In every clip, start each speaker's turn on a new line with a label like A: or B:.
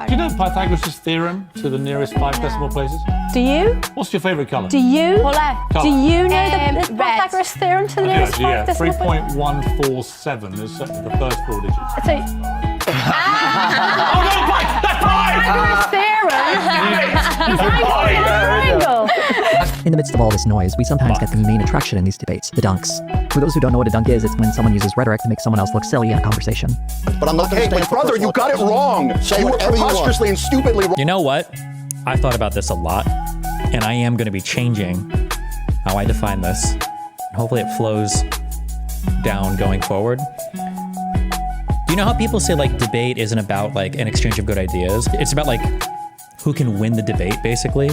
A: Do you know Pythagoras' theorem to the nearest 5 decimal places?
B: Do you?
A: What's your favourite colour?
B: Do you? Do you know the
C: red.
B: Pythagoras theorem to the nearest
A: Actually,
B: 5 decimal places?
A: 3.147 is the first 4 digits.
B: So,
A: Oh no, right! That's right!
B: Pythagoras theorem is like a triangle.
D: In the midst of all this noise, we sometimes get the main attraction in these debates, the dunks. For those who don't know what a dunk is, it's when someone uses rhetoric to make someone else look silly in a conversation.
E: But I'm not going to stay. Brother, you got it wrong.
F: Say
E: You were
F: whatever you want.
E: preposterously and stupidly wrong.
G: You know what? I've thought about this a lot, and I am going to be changing how I define this. Hopefully it flows down going forward. Do you know how people say like debate isn't about like an exchange of good ideas? It's about like who can win the debate, basically.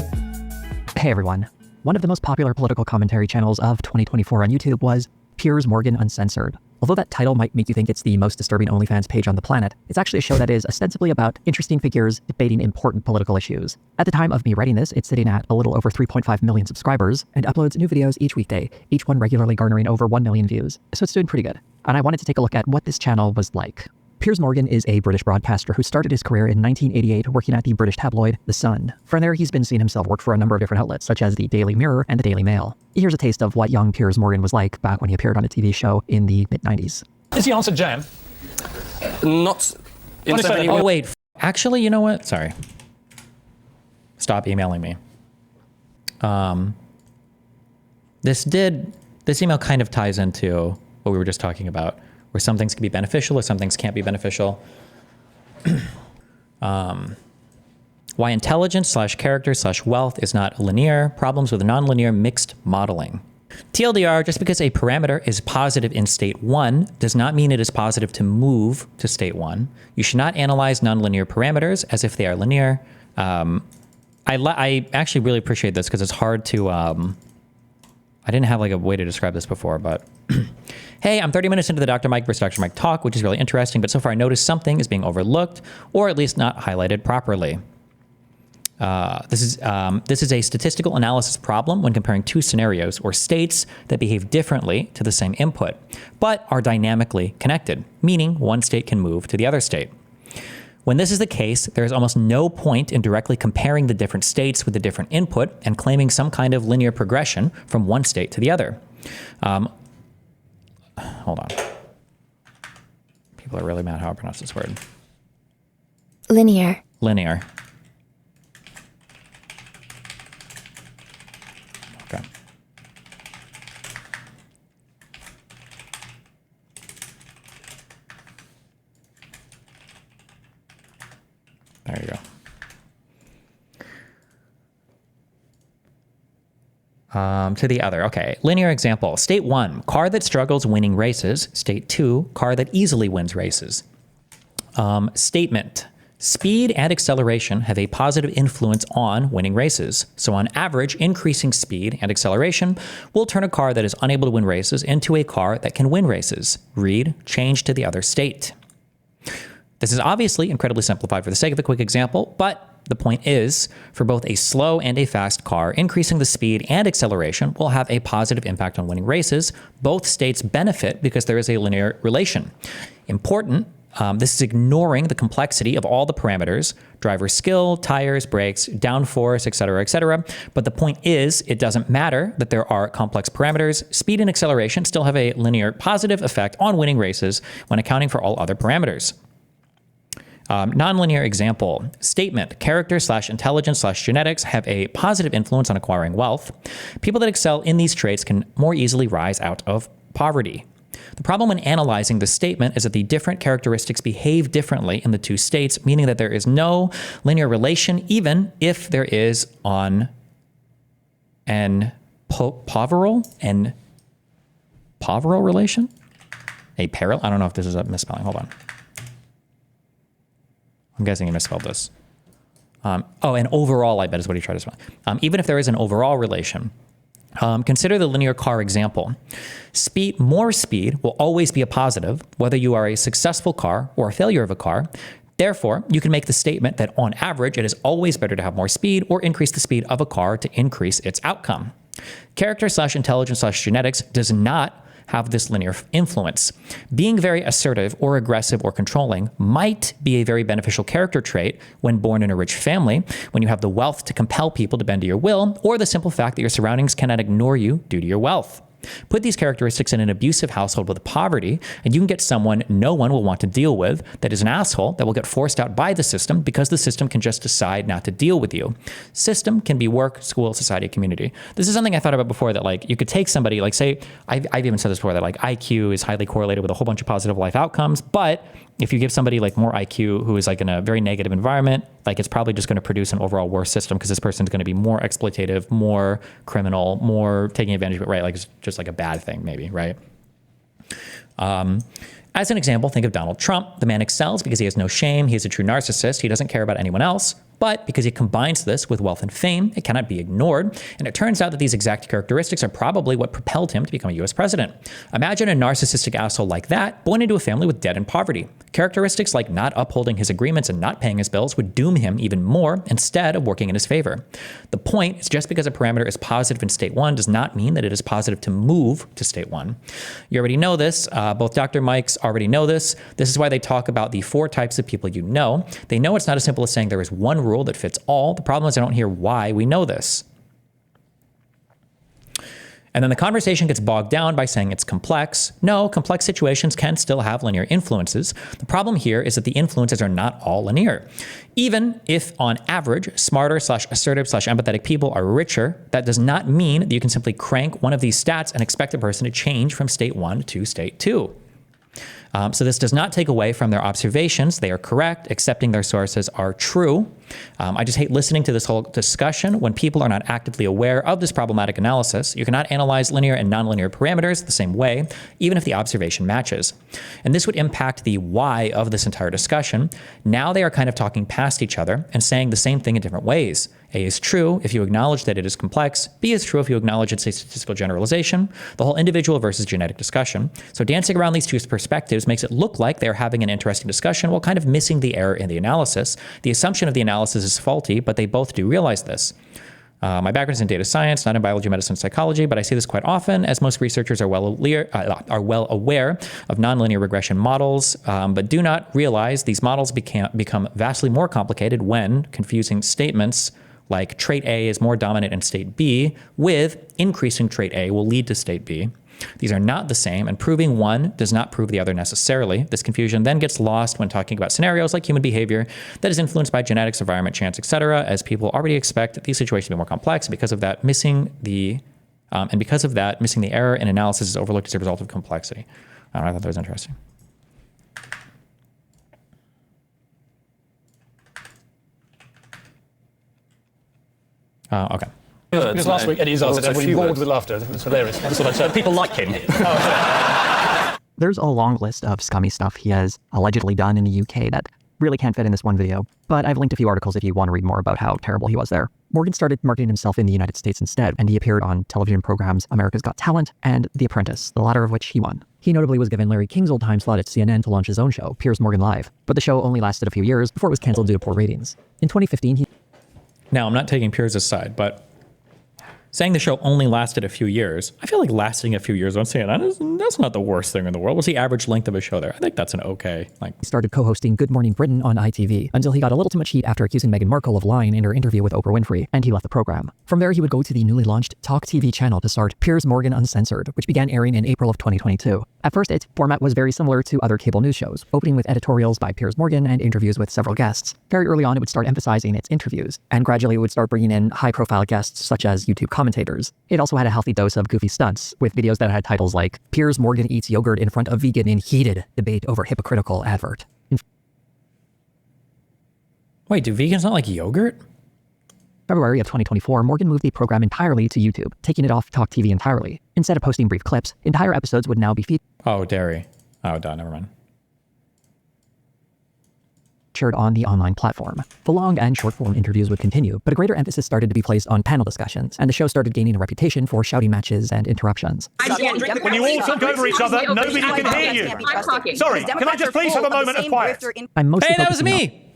D: Hey everyone. One of the most popular political commentary channels of 2024 on YouTube was Piers Uncensored. Although that title might make you think it's the most disturbing OnlyFans page on the planet, it's actually a show that is ostensibly about interesting figures debating important political issues. At the time of me writing this, it's sitting at a little over 3.5 million subscribers and uploads new videos each weekday, each one regularly garnering over 1 million views. So it's doing pretty good. And I wanted to take a look at what this channel was like. Piers Morgan is a British broadcaster who started his career in 1988 working at the British tabloid The Sun. From there, he's been seeing himself work for a number of different outlets, such as the Daily Mirror and the Daily Mail. Here's a taste of what young Piers Morgan was like back when he appeared on a TV show in the mid-90s.
H: Is the answer jam?
F: Not in so many
G: Oh wait, actually, you know what? Sorry. Stop emailing me. This email kind of ties into what we were just talking about, where some things can be beneficial or some things can't be beneficial. Why intelligence / character / wealth is not linear, problems with nonlinear mixed modeling. TLDR, just because a parameter is positive in state 1 does not mean it is positive to move to state 1. You should not analyze nonlinear parameters as if they are linear. I actually really appreciate this because it's hard to, I didn't have like a way to describe this before, but hey, I'm 30 minutes into the Dr. Mike versus Dr. Mike talk, which is really interesting, but so far I noticed something is being overlooked or at least not highlighted properly. This is a statistical analysis problem when comparing two scenarios or states that behave differently to the same input, but are dynamically connected, meaning one state can move to the other state. When this is the case, there is almost no point in directly comparing the different states with the different input and claiming some kind of linear progression from one state to the other. Hold on. People are really mad how I pronounce this word.
C: Linear.
G: Linear. Okay. There you go. To the other. Okay. Linear example. State 1, car that struggles winning races. State 2, car that easily wins races. Statement. Speed and acceleration have a positive influence on winning races. So on average, increasing speed and acceleration will turn a car that is unable to win races into a car that can win races. Read, change to the other state. This is obviously incredibly simplified for the sake of a quick example, but the point is, for both a slow and a fast car, increasing the speed and acceleration will have a positive impact on winning races. Both states benefit because there is a linear relation. Important, this is ignoring the complexity of all the parameters, driver skill, tires, brakes, downforce, etc. But the point is, it doesn't matter that there are complex parameters. Speed and acceleration still have a linear positive effect on winning races when accounting for all other parameters. Nonlinear example. Statement. Character / intelligence / genetics have a positive influence on acquiring wealth. People that excel in these traits can more easily rise out of poverty. The problem when analyzing this statement is that the different characteristics behave differently in the two states, meaning that there is no linear relation, even if there is on an poverel relation? A parallel? I don't know if this is a misspelling. Hold on. I'm guessing he misspelled this. An overall, I bet is what he tried to spell. Even if there is an overall relation, consider the linear car example. More speed will always be a positive, whether you are a successful car or a failure of a car. Therefore, you can make the statement that on average, it is always better to have more speed or increase the speed of a car to increase its outcome. Character / intelligence / genetics does not have this linear influence. Being very assertive or aggressive or controlling might be a very beneficial character trait when born in a rich family, when you have the wealth to compel people to bend to your will, or the simple fact that your surroundings cannot ignore you due to your wealth. Put these characteristics in an abusive household with poverty, and you can get someone no one will want to deal with that is an asshole that will get forced out by the system because the system can just decide not to deal with you. System can be work, school, society, community. This is something I thought about before, that like you could take somebody, like say, I've even said this before, that like IQ is highly correlated with a whole bunch of positive life outcomes, but if you give somebody like more IQ who is like in a very negative environment, like it's probably just going to produce an overall worse system because this person's going to be more exploitative, more criminal, more taking advantage of it, right? Like it's just like a bad thing maybe, right? As an example, think of Donald Trump. The man excels because he has no shame. He's a true narcissist. He doesn't care about anyone else. But because he combines this with wealth and fame, it cannot be ignored. And it turns out that these exact characteristics are probably what propelled him to become a US president. Imagine a narcissistic asshole like that born into a family with debt and poverty. Characteristics like not upholding his agreements and not paying his bills would doom him even more instead of working in his favor. The point is, just because a parameter is positive in state 1 does not mean that it is positive to move to state 1. You already know this. Both Dr. Mikes already know this. This is why they talk about the 4 types of people you know. They know it's not as simple as saying there is one rule that fits all. The problem is I don't hear why we know this. And then the conversation gets bogged down by saying it's complex. No, complex situations can still have linear influences. The problem here is that the influences are not all linear. Even if on average, smarter / assertive / empathetic people are richer, that does not mean that you can simply crank one of these stats and expect a person to change from state 1 to state 2. So this does not take away from their observations. They are correct. Accepting their sources are true. I just hate listening to this whole discussion when people are not actively aware of this problematic analysis. You cannot analyze linear and nonlinear parameters the same way, even if the observation matches. And this would impact the why of this entire discussion. Now they are kind of talking past each other and saying the same thing in different ways. A is true if you acknowledge that it is complex. B is true if you acknowledge it's a statistical generalization. The whole individual versus genetic discussion. So dancing around these two perspectives makes it look like they're having an interesting discussion while kind of missing the error in the analysis. The assumption of the analysis is faulty, but they both do realize this. My background is in data science, not in biology, medicine, psychology, but I see this quite often as most researchers are well aware of nonlinear regression models, but do not realize these models become vastly more complicated when confusing statements like trait A is more dominant in state B with increasing trait A will lead to state B. These are not the same, and proving one does not prove the other necessarily. This confusion then gets lost when talking about scenarios like human behavior that is influenced by genetics, environment, chance, etc., as people already expect these situations to be more complex. Because of that, missing the error in analysis is overlooked as a result of complexity. I thought that was interesting. Okay.
B: Because last week Eddie Izzard said everybody roared with laughter. It was hilarious. That's what I said.
F: People like him.
D: There's a long list of scummy stuff he has allegedly done in the UK that really can't fit in this one video, but I've linked a few articles if you want to read more about how terrible he was there. Morgan started marketing himself in the United States instead, and he appeared on television programs America's Got Talent and The Apprentice, the latter of which he won. He notably was given Larry King's old time slot at CNN to launch his own show, Piers Morgan Live, but the show only lasted a few years before it was canceled due to poor ratings. In 2015, he...
G: Now, I'm not taking Piers' side, but saying the show only lasted a few years, I feel like lasting a few years on CNN, that's not the worst thing in the world. What's the average length of a show there? I think that's an okay.
D: He started co-hosting Good Morning Britain on ITV until he got a little too much heat after accusing Meghan Markle of lying in her interview with Oprah Winfrey, and he left the program. From there, he would go to the newly launched Talk TV channel to start Piers Morgan Uncensored, which began airing in April of 2022. At first, its format was very similar to other cable news shows, opening with editorials by Piers Morgan and interviews with several guests. Very early on, it would start emphasizing its interviews, and gradually it would start bringing in high-profile guests such as YouTube commentators. It also had a healthy dose of goofy stunts, with videos that had titles like Piers Morgan eats yogurt in front of vegan in heated debate over hypocritical advert.
G: Wait, do vegans not like yogurt?
D: February of 2024, Morgan moved the program entirely to YouTube, taking it off Talk TV entirely. Instead of posting brief clips, entire episodes would now be featured.
G: Oh, dairy. Oh, duh, never mind.
D: On the online platform. The long and short-form interviews would continue, but a greater emphasis started to be placed on panel discussions, and the show started gaining a reputation for shouting matches and interruptions.
B: When you all talk over each other, nobody can hear you. Sorry, can I just please have a moment of quiet?
D: I'm mostly
G: Hey, that was
D: focusing on...
G: me!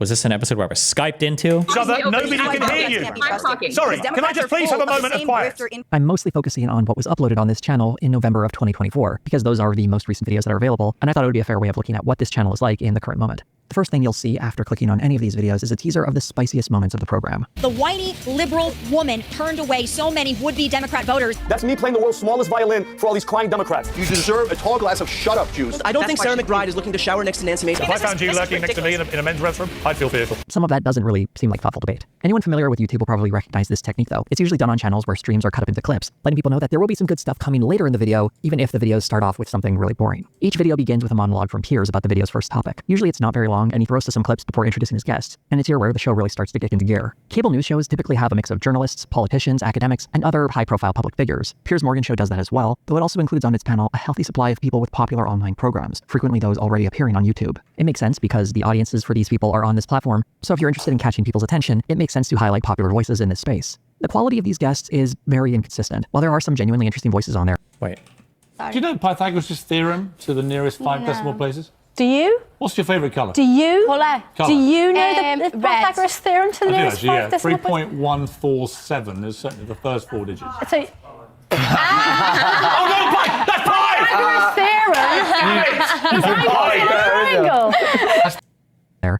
G: Was this an episode where I was Skyped into?
B: So that nobody can hear you. Sorry, can I just please have a moment of quiet?
D: I'm mostly focusing on what was uploaded on this channel in November of 2024, because those are the most recent videos that are available, and I thought it would be a fair way of looking at what this channel is like in the current moment. The first thing you'll see after clicking on any of these videos is a teaser of the spiciest moments of the program.
H: The whiny liberal woman turned away so many would-be Democrat voters.
E: That's me playing the world's smallest violin for all these crying Democrats. You deserve a tall glass of shut-up juice.
I: I don't think Sarah McBride is looking to shower next to Nancy Mason.
B: If I found you lurking next to me in a men's restroom, I'd feel fearful.
D: Some of that doesn't really seem like thoughtful debate. Anyone familiar with YouTube will probably recognize this technique though. It's usually done on channels where streams are cut up into clips, letting people know that there will be some good stuff coming later in the video, even if the videos start off with something really boring. Each video begins with a monologue from Piers about the video's first topic. Usually it's not very long, and he throws to some clips before introducing his guests, and it's here where the show really starts to kick into gear. Cable news shows typically have a mix of journalists, politicians, academics, and other high-profile public figures. Piers Morgan Show does that as well, though it also includes on its panel a healthy supply of people with popular online programs, frequently those already appearing on YouTube. It makes sense because the audiences for these people are on this platform, so if you're interested in catching people's attention, it makes sense to highlight popular voices in this space. The quality of these guests is very inconsistent. While there are some genuinely interesting voices on there.
G: Wait.
A: Do you know Pythagoras' theorem to the nearest 5 decimal places?
J: Do you?
A: What's your favourite colour?
J: Do you?
A: Colour.
J: Do you know the Pythagoras theorem to the
A: I do
J: nearest
A: actually,
J: 5
A: yeah.
J: decimal places?
A: 3.147 is certainly the first 4 digits.
J: So,
B: Oh no, Pie! That's Pie!
J: Pythagoras theorem. Triangle.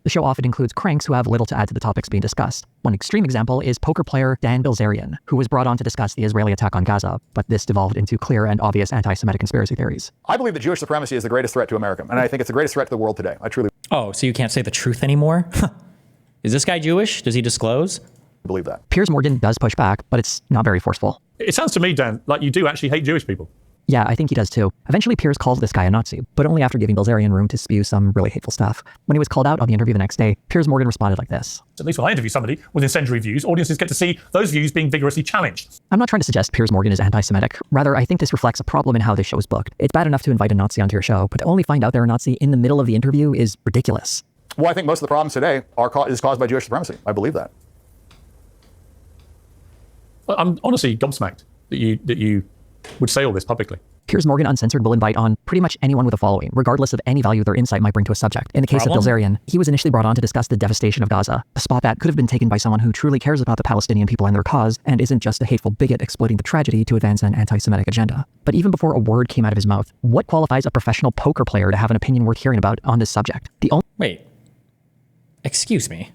D: The show often includes cranks who have little to add to the topics being discussed. One extreme example is poker player Dan Bilzerian, who was brought on to discuss the Israeli attack on Gaza, but this devolved into clear and obvious anti-Semitic conspiracy theories.
E: I believe that Jewish supremacy is the greatest threat to America, and I think it's the greatest threat to the world today. I truly
G: Oh, so you can't say the truth anymore? Is this guy Jewish? Does he disclose?
E: believe that.
D: Piers Morgan does push back, but it's not very forceful.
B: It sounds to me, Dan, like you do actually hate Jewish people.
D: Yeah, I think he does too. Eventually, Piers calls this guy a Nazi, but only after giving Bilzerian room to spew some really hateful stuff. When he was called out on the interview the next day, Piers Morgan responded like this.
B: At least when I interview somebody with incendiary views, audiences get to see those views being vigorously challenged.
D: I'm not trying to suggest Piers Morgan is anti-Semitic. Rather, I think this reflects a problem in how this show is booked. It's bad enough to invite a Nazi onto your show, but to only find out they're a Nazi in the middle of the interview is ridiculous.
E: Well, I think most of the problems today is caused by Jewish supremacy. I believe that.
B: I'm honestly gobsmacked that you would say all this publicly.
D: Piers Morgan Uncensored will invite on pretty much anyone with a following, regardless of any value their insight might bring to a subject. In the case of Bilzerian, he was initially brought on to discuss the devastation of Gaza, a spot that could have been taken by someone who truly cares about the Palestinian people and their cause, and isn't just a hateful bigot exploiting the tragedy to advance an anti-Semitic agenda. But even before a word came out of his mouth, what qualifies a professional poker player to have an opinion worth hearing about on this subject?
G: Wait. Excuse me.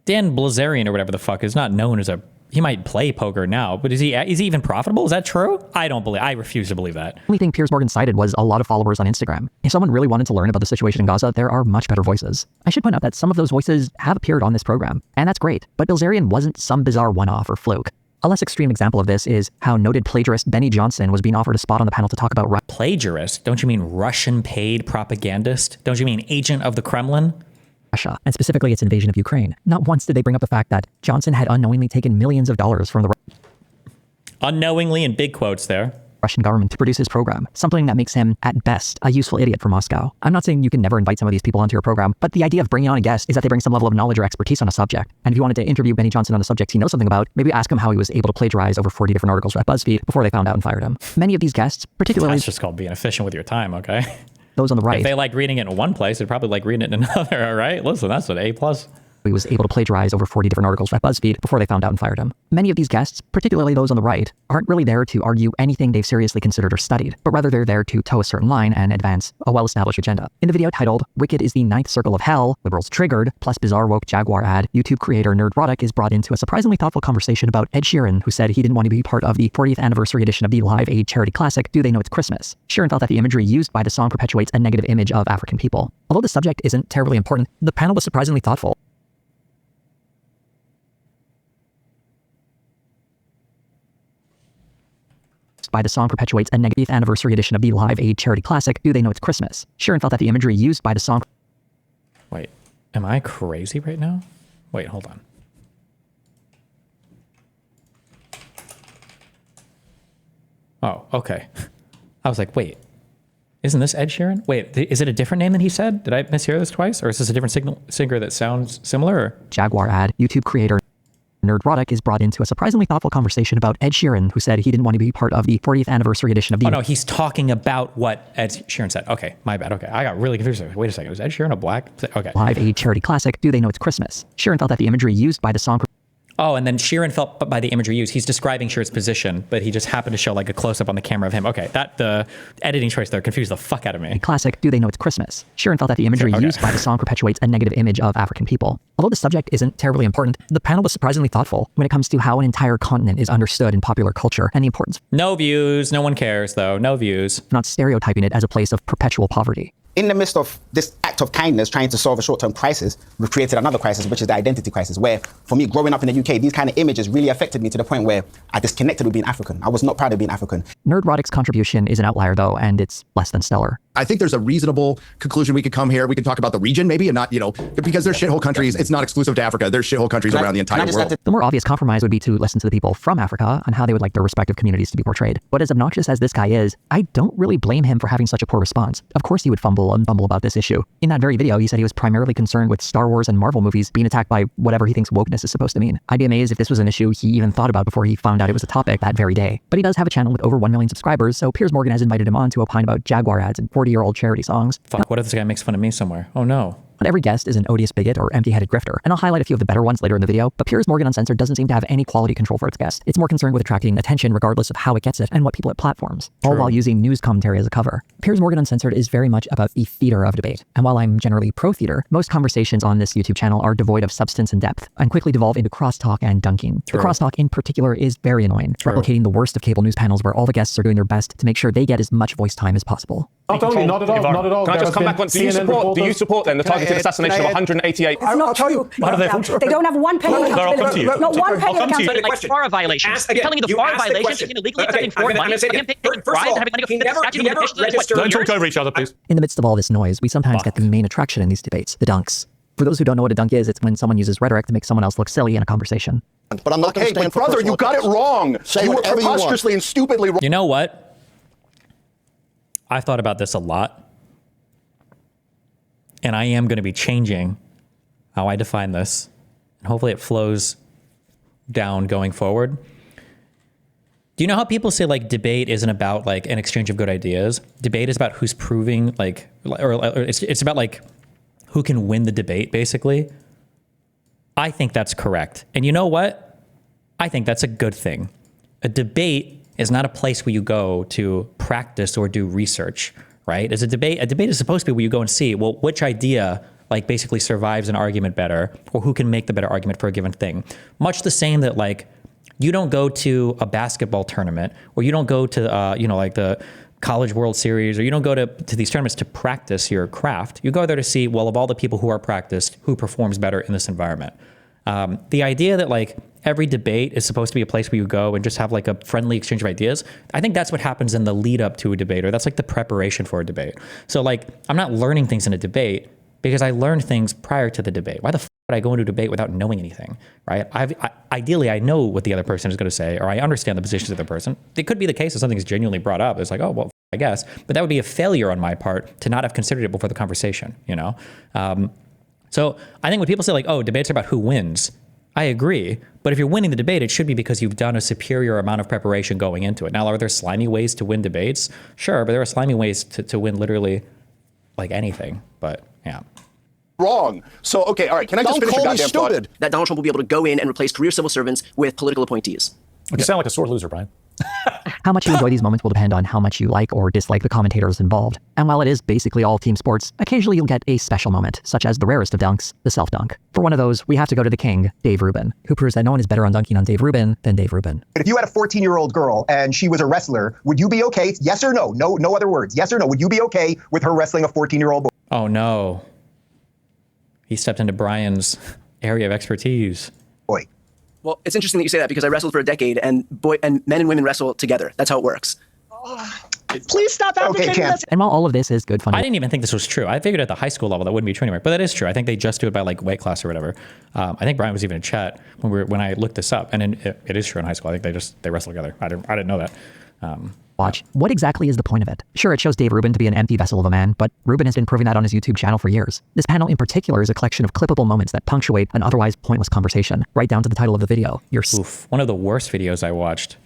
G: Dan Bilzerian or whatever the fuck is not known as a... He might play poker now, but is he even profitable? Is that true? I refuse to believe that.
D: The only thing Piers Morgan cited was a lot of followers on Instagram. If someone really wanted to learn about the situation in Gaza, there are much better voices. I should point out that some of those voices have appeared on this program, and that's great, but Bilzerian wasn't some bizarre one-off or fluke. A less extreme example of this is how noted plagiarist Benny Johnson was being offered a spot on the panel to talk about
G: plagiarist? Don't you mean Russian paid propagandist? Don't you mean agent of the Kremlin?
D: Russia, and specifically its invasion of Ukraine. Not once did they bring up the fact that Johnson had unknowingly taken millions of dollars from the
G: unknowingly in big quotes there.
D: Russian government to produce his program, something that makes him, at best, a useful idiot for Moscow. I'm not saying you can never invite some of these people onto your program, but the idea of bringing on a guest is that they bring some level of knowledge or expertise on a subject. And if you wanted to interview Benny Johnson on a subject he knows something about, maybe ask him how he was able to plagiarize over 40 different articles at BuzzFeed before they found out and fired him. Many of these guests, particularly...
G: That's just called being efficient with your time, okay?
D: Those on the right.
G: If they like reading it in one place, they'd probably like reading it in another, all right? Listen, that's an A+.
D: He was able to plagiarize over 40 different articles at BuzzFeed before they found out and fired him. Many of these guests, particularly those on the right, aren't really there to argue anything they've seriously considered or studied, but rather they're there to toe a certain line and advance a well-established agenda. In the video titled, "Wicked is the Ninth Circle of Hell, Liberals Triggered," plus bizarre woke Jaguar ad, YouTube creator Nerdrotic is brought into a surprisingly thoughtful conversation about Ed Sheeran, who said he didn't want to be part of the 40th anniversary edition of the Live Aid charity classic, Do They Know It's Christmas? Sheeran felt that the imagery used by the song perpetuates a negative image of African people. Although the subject isn't terribly important, the panel was surprisingly thoughtful. By the song perpetuates a negative anniversary edition of the Live Aid charity classic, Do They Know It's Christmas? Sheeran felt that the imagery used by the song...
G: Wait, am I crazy right now? Wait, hold on. Oh, okay. I was like, wait, isn't this Ed Sheeran? Wait, is it a different name than he said? Did I mishear this twice? Or is this a different singer that sounds similar? Or?
D: Jaguar ad, YouTube creator Nerdrotic is brought into a surprisingly thoughtful conversation about Ed Sheeran, who said he didn't want to be part of the 40th anniversary edition of the...
G: Oh, no, he's talking about what Ed Sheeran said. Okay, my bad. Okay, I got really confused. Wait a second. Was Ed Sheeran a black? Okay.
D: Live Aid charity classic, Do They Know It's Christmas? Sheeran felt that the imagery used by the song...
G: Oh, and then Sheeran felt by the imagery used, he's describing Sheeran's position, but he just happened to show like a close-up on the camera of him. Okay, the editing choice there confused the fuck out of me.
D: Classic, Do They Know It's Christmas? Sheeran felt that the imagery used by the song perpetuates a negative image of African people. Although the subject isn't terribly important, the panel was surprisingly thoughtful when it comes to how an entire continent is understood in popular culture and the importance...
G: No views, no one cares though, no views.
D: ...not stereotyping it as a place of perpetual poverty.
K: In the midst of this act of kindness trying to solve a short-term crisis, we've created another crisis, which is the identity crisis, where, for me, growing up in the UK, these kind of images really affected me to the point where I disconnected with being African. I was not proud of being African.
D: Nerdrotic's contribution is an outlier, though, and it's less than stellar.
L: I think there's a reasonable conclusion we could come here. We can talk about the region, maybe, and not, because there's shithole countries. It's not exclusive to Africa. There's shithole countries around the entire world.
D: The more obvious compromise would be to listen to the people from Africa on how they would like their respective communities to be portrayed. But as obnoxious as this guy is, I don't really blame him for having such a poor response. Of course he would fumble and bumble about this issue. In that very video, he said he was primarily concerned with Star Wars and Marvel movies being attacked by whatever he thinks wokeness is supposed to mean. I'd be amazed if this was an issue he even thought about before he found out it was a topic that very day. But he does have a channel with over 1 million subscribers, so Piers Morgan has invited him on to opine about Jaguar ads and 40-year-old charity songs.
G: Fuck, what if this guy makes fun of me somewhere? Oh no.
D: Not every guest is an odious bigot or empty-headed grifter, and I'll highlight a few of the better ones later in the video, but Piers Morgan Uncensored doesn't seem to have any quality control for its guests. It's more concerned with attracting attention regardless of how it gets it and what people it platforms, all while using news commentary as a cover. Piers Morgan Uncensored is very much about the theater of debate, and while I'm generally pro-theater, most conversations on this YouTube channel are devoid of substance and depth, and quickly devolve into crosstalk and dunking. The crosstalk in particular is very annoying, replicating the worst of cable news panels where all the guests are doing their best to make sure they get as much voice time as possible.
A: Not only, not at all, not at all.
E: Can I just come back on? Do you support then the targeted assassination of 188?
B: It's not true.
J: They don't have one penny accountability. Not one penny accountability.
I: Like FARA violations. Telling you the FARA violations is illegally accepting foreign money, him taking bribes and having money go to statute of limitations.
B: Don't talk over each other, please.
D: In the midst of all this noise, we sometimes get the main attraction in these debates, the dunks. For those who don't know what a dunk is, it's when someone uses rhetoric to make someone else look silly in a conversation.
E: But I'm not going to stand for brother, you got it wrong. You were preposterously and stupidly wrong.
G: You know what? I've thought about this a lot. And I am going to be changing how I define this. And hopefully it flows down going forward. Do you know how people say like debate isn't about like an exchange of good ideas? Debate is about who's proving like, or it's about like who can win the debate basically. I think that's correct. And you know what? I think that's a good thing. A debate is not a place where you go to practice or do research, right? As a debate is supposed to be where you go and see, well, which idea like basically survives an argument better, or who can make the better argument for a given thing. Much the same that like, you don't go to a basketball tournament, or you don't go to, like the College World Series, or you don't go to these tournaments to practice your craft. You go there to see, well, of all the people who are practiced, who performs better in this environment. The idea that like every debate is supposed to be a place where you go and just have like a friendly exchange of ideas, I think that's what happens in the lead up to a debate, or that's like the preparation for a debate. So like, I'm not learning things in a debate because I learned things prior to the debate. Why the f would I go into a debate without knowing anything, right? Ideally, I know what the other person is going to say, or I understand the positions of the person. It could be the case that something's genuinely brought up. It's like, oh, well, I guess. But that would be a failure on my part to not have considered it before the conversation, you know? So I think when people say like, oh, debates are about who wins, I agree. But if you're winning the debate, it should be because you've done a superior amount of preparation going into it. Now, are there slimy ways to win debates? Sure, but there are slimy ways to win literally like anything. But yeah.
E: Wrong. So, okay, all right. Can I just finish your goddamn thought?
I: That Donald Trump will be able to go in and replace career civil servants with political appointees.
B: You sound like a sore loser, Brian.
D: How much you enjoy these moments will depend on how much you like or dislike the commentators involved. And while it is basically all team sports, occasionally you'll get a special moment, such as the rarest of dunks, the self-dunk. For one of those, we have to go to the king, Dave Rubin, who proves that no one is better on dunking on Dave Rubin than Dave Rubin.
M: If you had a 14-year-old girl and she was a wrestler, would you be okay? Yes or no? No other words. Yes or no? Would you be okay with her wrestling a 14-year-old boy?
G: Oh no. He stepped into Brian's area of expertise.
M: Boy.
I: Well, it's interesting that you say that because I wrestled for a decade, and men and women wrestle together. That's how it works.
J: Please stop advocating this.
D: And while all of this is good fun,
G: I didn't even think this was true. I figured at the high school level that wouldn't be true anymore, but that is true. I think they just do it by like weight class or whatever. I think Brian was even in chat when I looked this up, and it is true in high school. I think they wrestle together. I didn't know that.
D: watch. What exactly is the point of it? Sure, it shows Dave Rubin to be an empty vessel of a man, but Rubin has been proving that on his YouTube channel for years. This panel in particular is a collection of clippable moments that punctuate an otherwise pointless conversation, right down to the title of the video.
G: Oof, one of the worst videos I watched.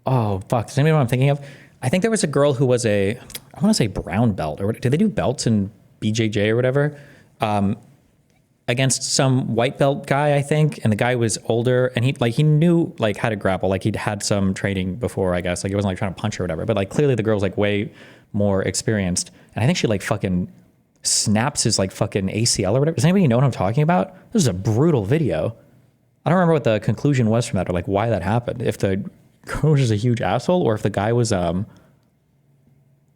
G: Oh, fuck. Does anybody know what I'm thinking of? I think there was a girl who was I want to say brown belt, or do they do belts in BJJ or whatever? Against some white belt guy, I think, and the guy was older, and he knew like how to grapple, like he'd had some training before, I guess, like he wasn't like trying to punch her or whatever, but like clearly the girl's like way more experienced, and I think she like fucking snaps his like fucking ACL or whatever. Does anybody know what I'm talking about? This is a brutal video. I don't remember what the conclusion was from that, or like why that happened. If the girl was just a huge asshole, or if the guy was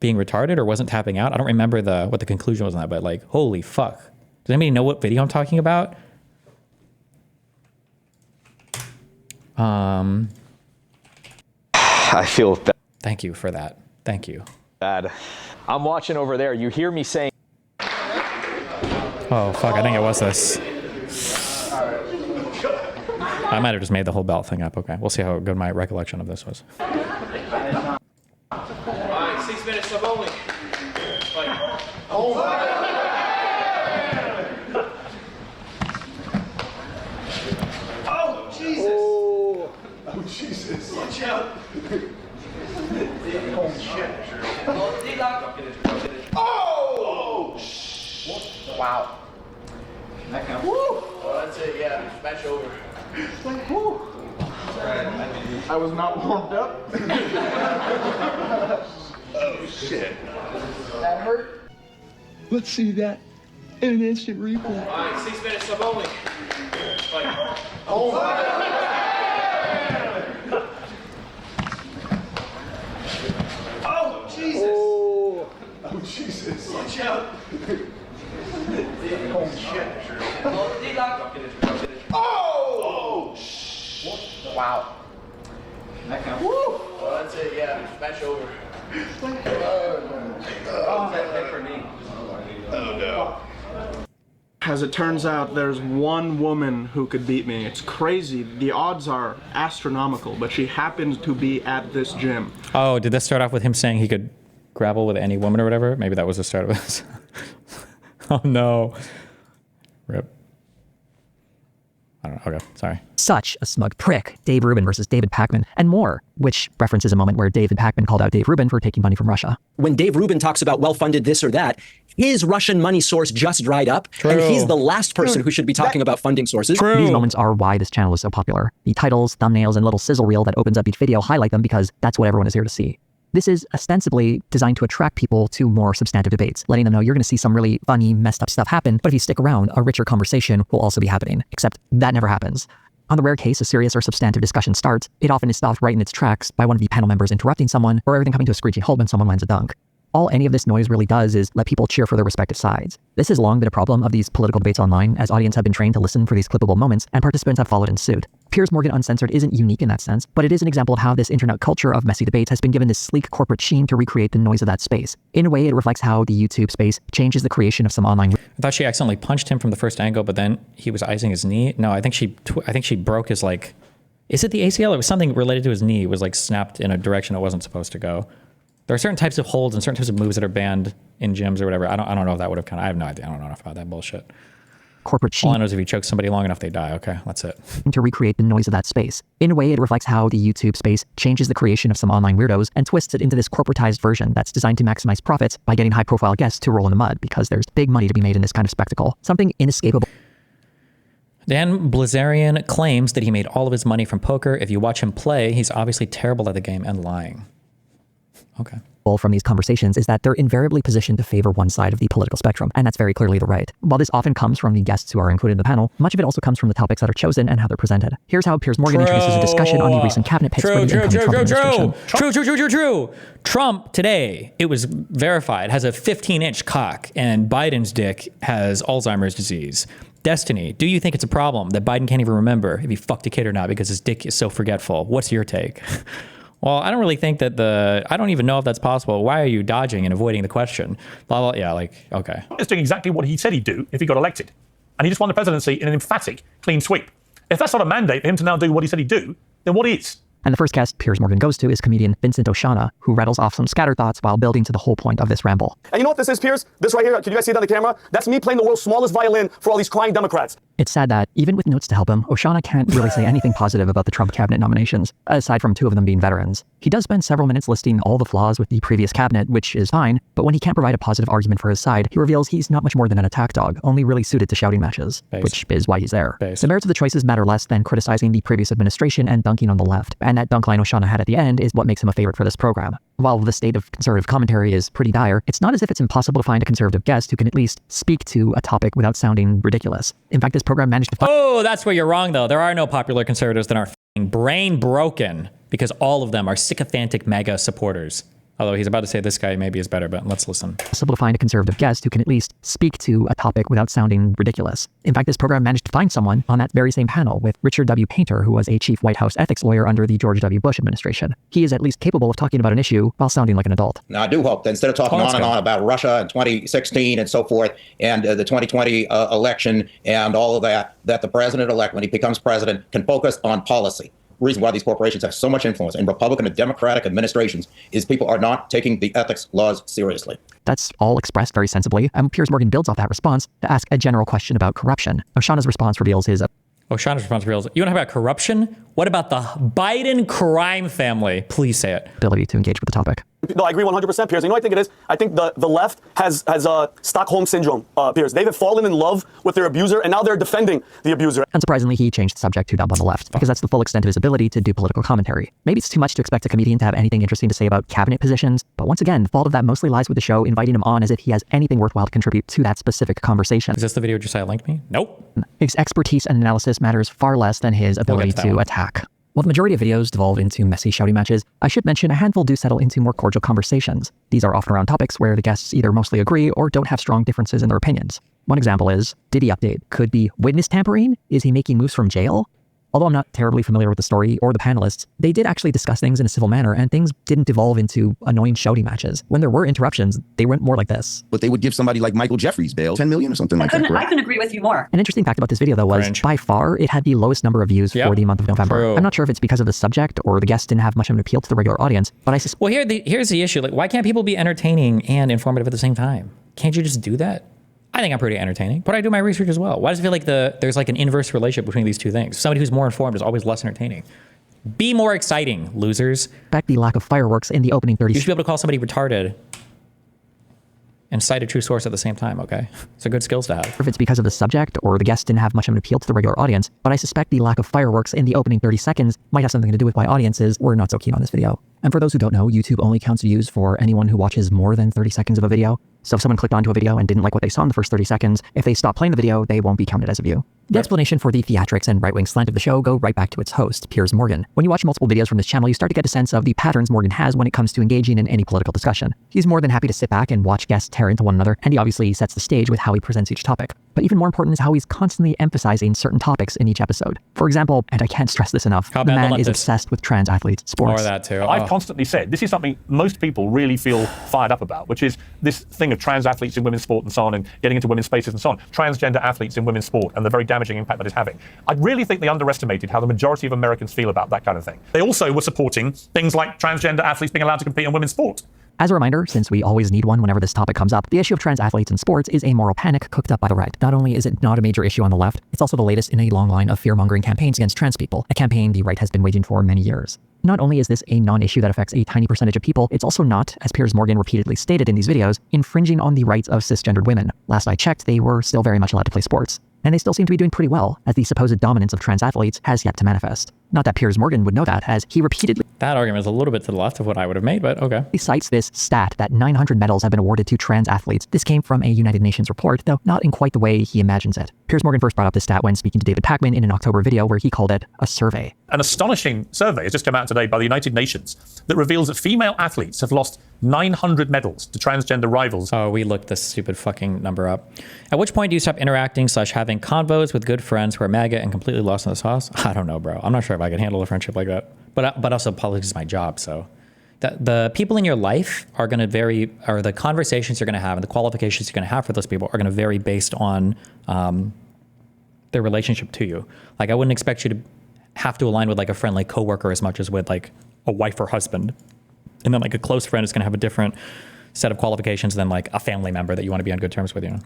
G: being retarded or wasn't tapping out. I don't remember what the conclusion was on that, but like holy fuck. Does anybody know what video I'm talking about?
E: I feel bad.
G: Thank you for that. Thank you.
E: Bad. I'm watching over there. You hear me saying...
G: Oh, fuck. I think it was this. I might have just made the whole belt thing up. Okay. We'll see how good my recollection of this was.
I: All right, 6 minutes of only. Oh, Jesus. Oh, Jesus. Watch out. Oh, shit. Oh! Wow. That counts. Woo! Oh, that's it, yeah. Smash over. Woo! I was not warmed up. Oh, shit. That hurt? Let's see that in an instant replay. All right, 6 minutes of only. Oh, oh, Jesus. Oh, Jesus. Watch out. Oh, shit. Oh! Wow. That counts. Woo! Oh, that's it, yeah. Smash over. Oh, no.
N: As it turns out, there's one woman who could beat me. It's crazy. The odds are astronomical, but she happens to be at this gym.
G: Oh, did this start off with him saying he could grapple with any woman or whatever? Maybe that was the start of this. Oh, no. Rip. I don't know. Okay, sorry.
D: Such a smug prick, Dave Rubin versus David Pakman, and more, which references a moment where David Pakman called out Dave Rubin for taking money from Russia.
O: When Dave Rubin talks about well-funded this or that, his Russian money source just dried up, and he's the last person who should be talking about funding sources.
D: These moments are why this channel is so popular. The titles, thumbnails, and little sizzle reel that opens up each video highlight them because that's what everyone is here to see. This is ostensibly designed to attract people to more substantive debates, letting them know you're going to see some really funny, messed up stuff happen, but if you stick around, a richer conversation will also be happening, except that never happens. On the rare case a serious or substantive discussion starts, it often is stopped right in its tracks by one of the panel members interrupting someone, or everything coming to a screeching halt when someone lands a dunk. All any of this noise really does is let people cheer for their respective sides. This has long been a problem of these political debates online, as audience have been trained to listen for these clippable moments, and participants have followed in suit. Piers Morgan Uncensored isn't unique in that sense, but it is an example of how this internet culture of messy debates has been given this sleek corporate sheen to recreate the noise of that space. In a way, it reflects how the YouTube space changes the creation of some online...
G: I thought she accidentally punched him from the first angle, but then he was icing his knee. No, I think she broke his, like... Is it the ACL? It was something related to his knee. It was, like, snapped in a direction it wasn't supposed to go. There are certain types of holds and certain types of moves that are banned in gyms or whatever. I don't know if that would have kind of... I have no idea. I don't know enough about that bullshit.
D: Corporate sheen.
G: All I know is if you choke somebody long enough, they die. Okay, that's it.
D: To recreate the noise of that space. In a way, it reflects how the YouTube space changes the creation of some online weirdos and twists it into this corporatized version that's designed to maximize profits by getting high-profile guests to roll in the mud, because there's big money to be made in this kind of spectacle. Something inescapable.
G: Dan Blazarian claims that he made all of his money from poker. If you watch him play, he's obviously terrible at the game and lying. Okay.
D: From these conversations is that they're invariably positioned to favor one side of the political spectrum, and that's very clearly the right. While this often comes from the guests who are included in the panel, much of it also comes from the topics that are chosen and how they're presented. Here's how Piers Morgan introduces a discussion on the recent cabinet picks for the incoming Trump administration.
G: True. Trump today, it was verified, has a 15-inch cock, and Biden's dick has Alzheimer's disease. Destiny, do you think it's a problem that Biden can't even remember if he fucked a kid or not because his dick is so forgetful? What's your take? Well, I don't really think that I don't even know if that's possible. Why are you dodging and avoiding the question? Blah, blah, yeah, like, okay.
B: He's doing exactly what he said he'd do if he got elected. And he just won the presidency in an emphatic clean sweep. If that's not a mandate for him to now do what he said he'd do, then what is?
D: And the first guest Piers Morgan goes to is comedian Vincent O'Shannagh, who rattles off some scattered thoughts while building to the whole point of this ramble.
E: And you know what this is, Piers? This right here, can you guys see it on the camera? That's me playing the world's smallest violin for all these crying Democrats.
D: It's sad that, even with notes to help him, O'Shannagh can't really say anything positive about the Trump cabinet nominations, aside from 2 of them being veterans. He does spend several minutes listing all the flaws with the previous cabinet, which is fine, but when he can't provide a positive argument for his side, he reveals he's not much more than an attack dog, only really suited to shouting matches, which is why he's there. The merits of the choices matter less than criticizing the previous administration and dunking on the left, and that dunk line O'Shannagh had at the end is what makes him a favorite for this program. While the state of conservative commentary is pretty dire, it's not as if it's impossible to find a conservative guest who can at least speak to a topic without sounding ridiculous. In fact, this program managed to find—
G: Oh, that's where you're wrong, though. There are no popular conservatives that aren't brain broken, because all of them are sycophantic MAGA supporters. Although he's about to say this guy maybe is better, but let's listen.
D: Possible to find a conservative guest who can at least speak to a topic without sounding ridiculous. In fact, this program managed to find someone on that very same panel with Richard W. Painter, who was a chief White House ethics lawyer under the George W. Bush administration. He is at least capable of talking about an issue while sounding like an adult.
P: Now, I do hope that instead of talking on and on about Russia and 2016 and so forth, and the 2020 election and all of that, that the president-elect, when he becomes president, can focus on policy. Reason why these corporations have so much influence in Republican and Democratic administrations is people are not taking the ethics laws seriously.
D: That's all expressed very sensibly, and Piers Morgan builds off that response to ask a general question about corruption. O'Shannagh's response reveals his—
G: O'Shannagh's response reveals, you want to talk about corruption? What about the Biden crime family? Please say it.
D: Ability to engage with the topic.
E: No, I agree 100%, Piers. You know what I think it is? I think the left has Stockholm syndrome, Piers. They've fallen in love with their abuser, and now they're defending the abuser.
D: Unsurprisingly, he changed the subject to dump on the left, because that's the full extent of his ability to do political commentary. Maybe it's too much to expect a comedian to have anything interesting to say about cabinet positions, but once again, the fault of that mostly lies with the show inviting him on as if he has anything worthwhile to contribute to that specific conversation.
G: Is this the video Josiah linked me? Nope.
D: His expertise and analysis matters far less than his ability to attack. While the majority of videos devolve into messy shouting matches, I should mention a handful do settle into more cordial conversations. These are often around topics where the guests either mostly agree or don't have strong differences in their opinions. One example is, did he update? Could be witness tampering? Is he making moves from jail? Although I'm not terribly familiar with the story or the panelists, they did actually discuss things in a civil manner, and things didn't devolve into annoying shouting matches. When there were interruptions, they went more like this.
L: But they would give somebody like Michael Jeffries bail, 10 million or something like that.
Q: I couldn't agree with you more.
D: An interesting fact about this video, though, was by far it had the lowest number of views for the month of November.
G: True.
D: I'm not sure if it's because of the subject or the guest didn't have much of an appeal to the regular audience, but I
G: Well, here's the issue. Like, why can't people be entertaining and informative at the same time? Can't you just do that? I think I'm pretty entertaining, but I do my research as well. Why does it feel like there's like an inverse relationship between these two things? Somebody who's more informed is always less entertaining. Be more exciting, losers.
D: Back the lack of fireworks in the opening 30
G: You should be able to call somebody retarded and cite a true source at the same time, okay? It's a good skills to have.
D: If it's because of the subject or the guest didn't have much of an appeal to the regular audience, but I suspect the lack of fireworks in the opening 30 seconds might have something to do with why audiences were not so keen on this video. And for those who don't know, YouTube only counts views for anyone who watches more than 30 seconds of a video. So if someone clicked onto a video and didn't like what they saw in the first 30 seconds, if they stop playing the video, they won't be counted as a view. The explanation for the theatrics and right-wing slant of the show go right back to its host, Piers Morgan. When you watch multiple videos from this channel, you start to get a sense of the patterns Morgan has when it comes to engaging in any political discussion. He's more than happy to sit back and watch guests tear into one another, and he obviously sets the stage with how he presents each topic. But even more important is how he's constantly emphasizing certain topics in each episode. For example, and I can't stress this enough, the man is obsessed with trans athletes sports.
G: More of that too.
B: I've constantly said, this is something most people really feel fired up about, which is this thing of trans athletes in women's sport and so on, and getting into women's spaces and so on. Transgender athletes in women's sport and the very damaging impact that is having. I really think they underestimated how the majority of Americans feel about that kind of thing. They also were supporting things like transgender athletes being allowed to compete in women's sport.
D: As a reminder, since we always need one whenever this topic comes up, the issue of trans athletes in sports is a moral panic cooked up by the right. Not only is it not a major issue on the left, it's also the latest in a long line of fear-mongering campaigns against trans people, a campaign the right has been waging for many years. Not only is this a non-issue that affects a tiny percentage of people, it's also not, as Piers Morgan repeatedly stated in these videos, infringing on the rights of cisgendered women. Last I checked, they were still very much allowed to play sports. And they still seem to be doing pretty well, as the supposed dominance of trans athletes has yet to manifest. Not that Piers Morgan would know that, as he repeatedly—
G: That argument is a little bit to the left of what I would have made, but okay.
D: He cites this stat that 900 medals have been awarded to trans athletes. This came from a United Nations report, though not in quite the way he imagines it. Piers Morgan first brought up this stat when speaking to David Pakman in an October video where he called it a survey.
B: An astonishing survey has just come out today by the United Nations that reveals that female athletes have lost 900 medals to transgender rivals.
G: Oh, we looked this stupid fucking number up. At which point do you stop interacting / having convos with good friends who are MAGA and completely lost in the sauce? I don't know, bro. I'm not sure if I can handle a friendship like that. But also politics is my job, so. The people in your life are going to vary, or the conversations you're going to have and the qualifications you're going to have for those people are going to vary based on their relationship to you. Like, I wouldn't expect you to have to align with like a friendly coworker as much as with like a wife or husband. And then like a close friend is going to have a different set of qualifications than like a family member that you want to be on good terms with, you know.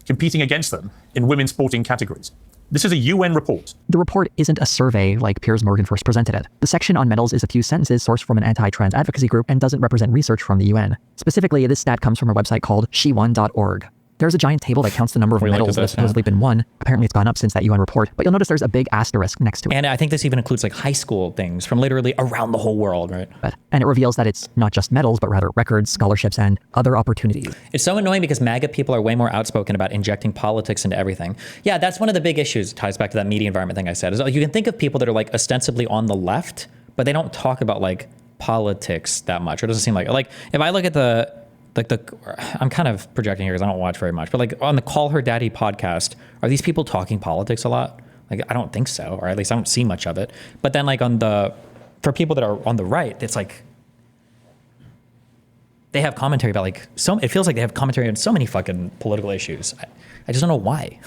B: Competing against them in women's sporting categories. This is a UN report.
D: The report isn't a survey like Piers Morgan first presented it. The section on medals is a few sentences sourced from an anti-trans advocacy group and doesn't represent research from the UN. Specifically, this stat comes from a website called shewon.org. There's a giant table that counts the number of medals that have supposedly been won. Apparently it's gone up since that UN report, but you'll notice there's a big asterisk next to it.
G: And I think this even includes like high school things from literally around the whole world, right?
D: And it reveals that it's not just medals, but rather records, scholarships, and other opportunities.
G: It's so annoying because MAGA people are way more outspoken about injecting politics into everything. Yeah, that's one of the big issues. It ties back to that media environment thing I said. Is like, you can think of people that are like ostensibly on the left, but they don't talk about like politics that much. Or it doesn't seem like if I look at I'm kind of projecting here because I don't watch very much, but like on the Call Her Daddy podcast, are these people talking politics a lot? Like, I don't think so, or at least I don't see much of it. But then like for people that are on the right, it's like, they have commentary about like, it feels like they have commentary on so many fucking political issues. I just don't know why.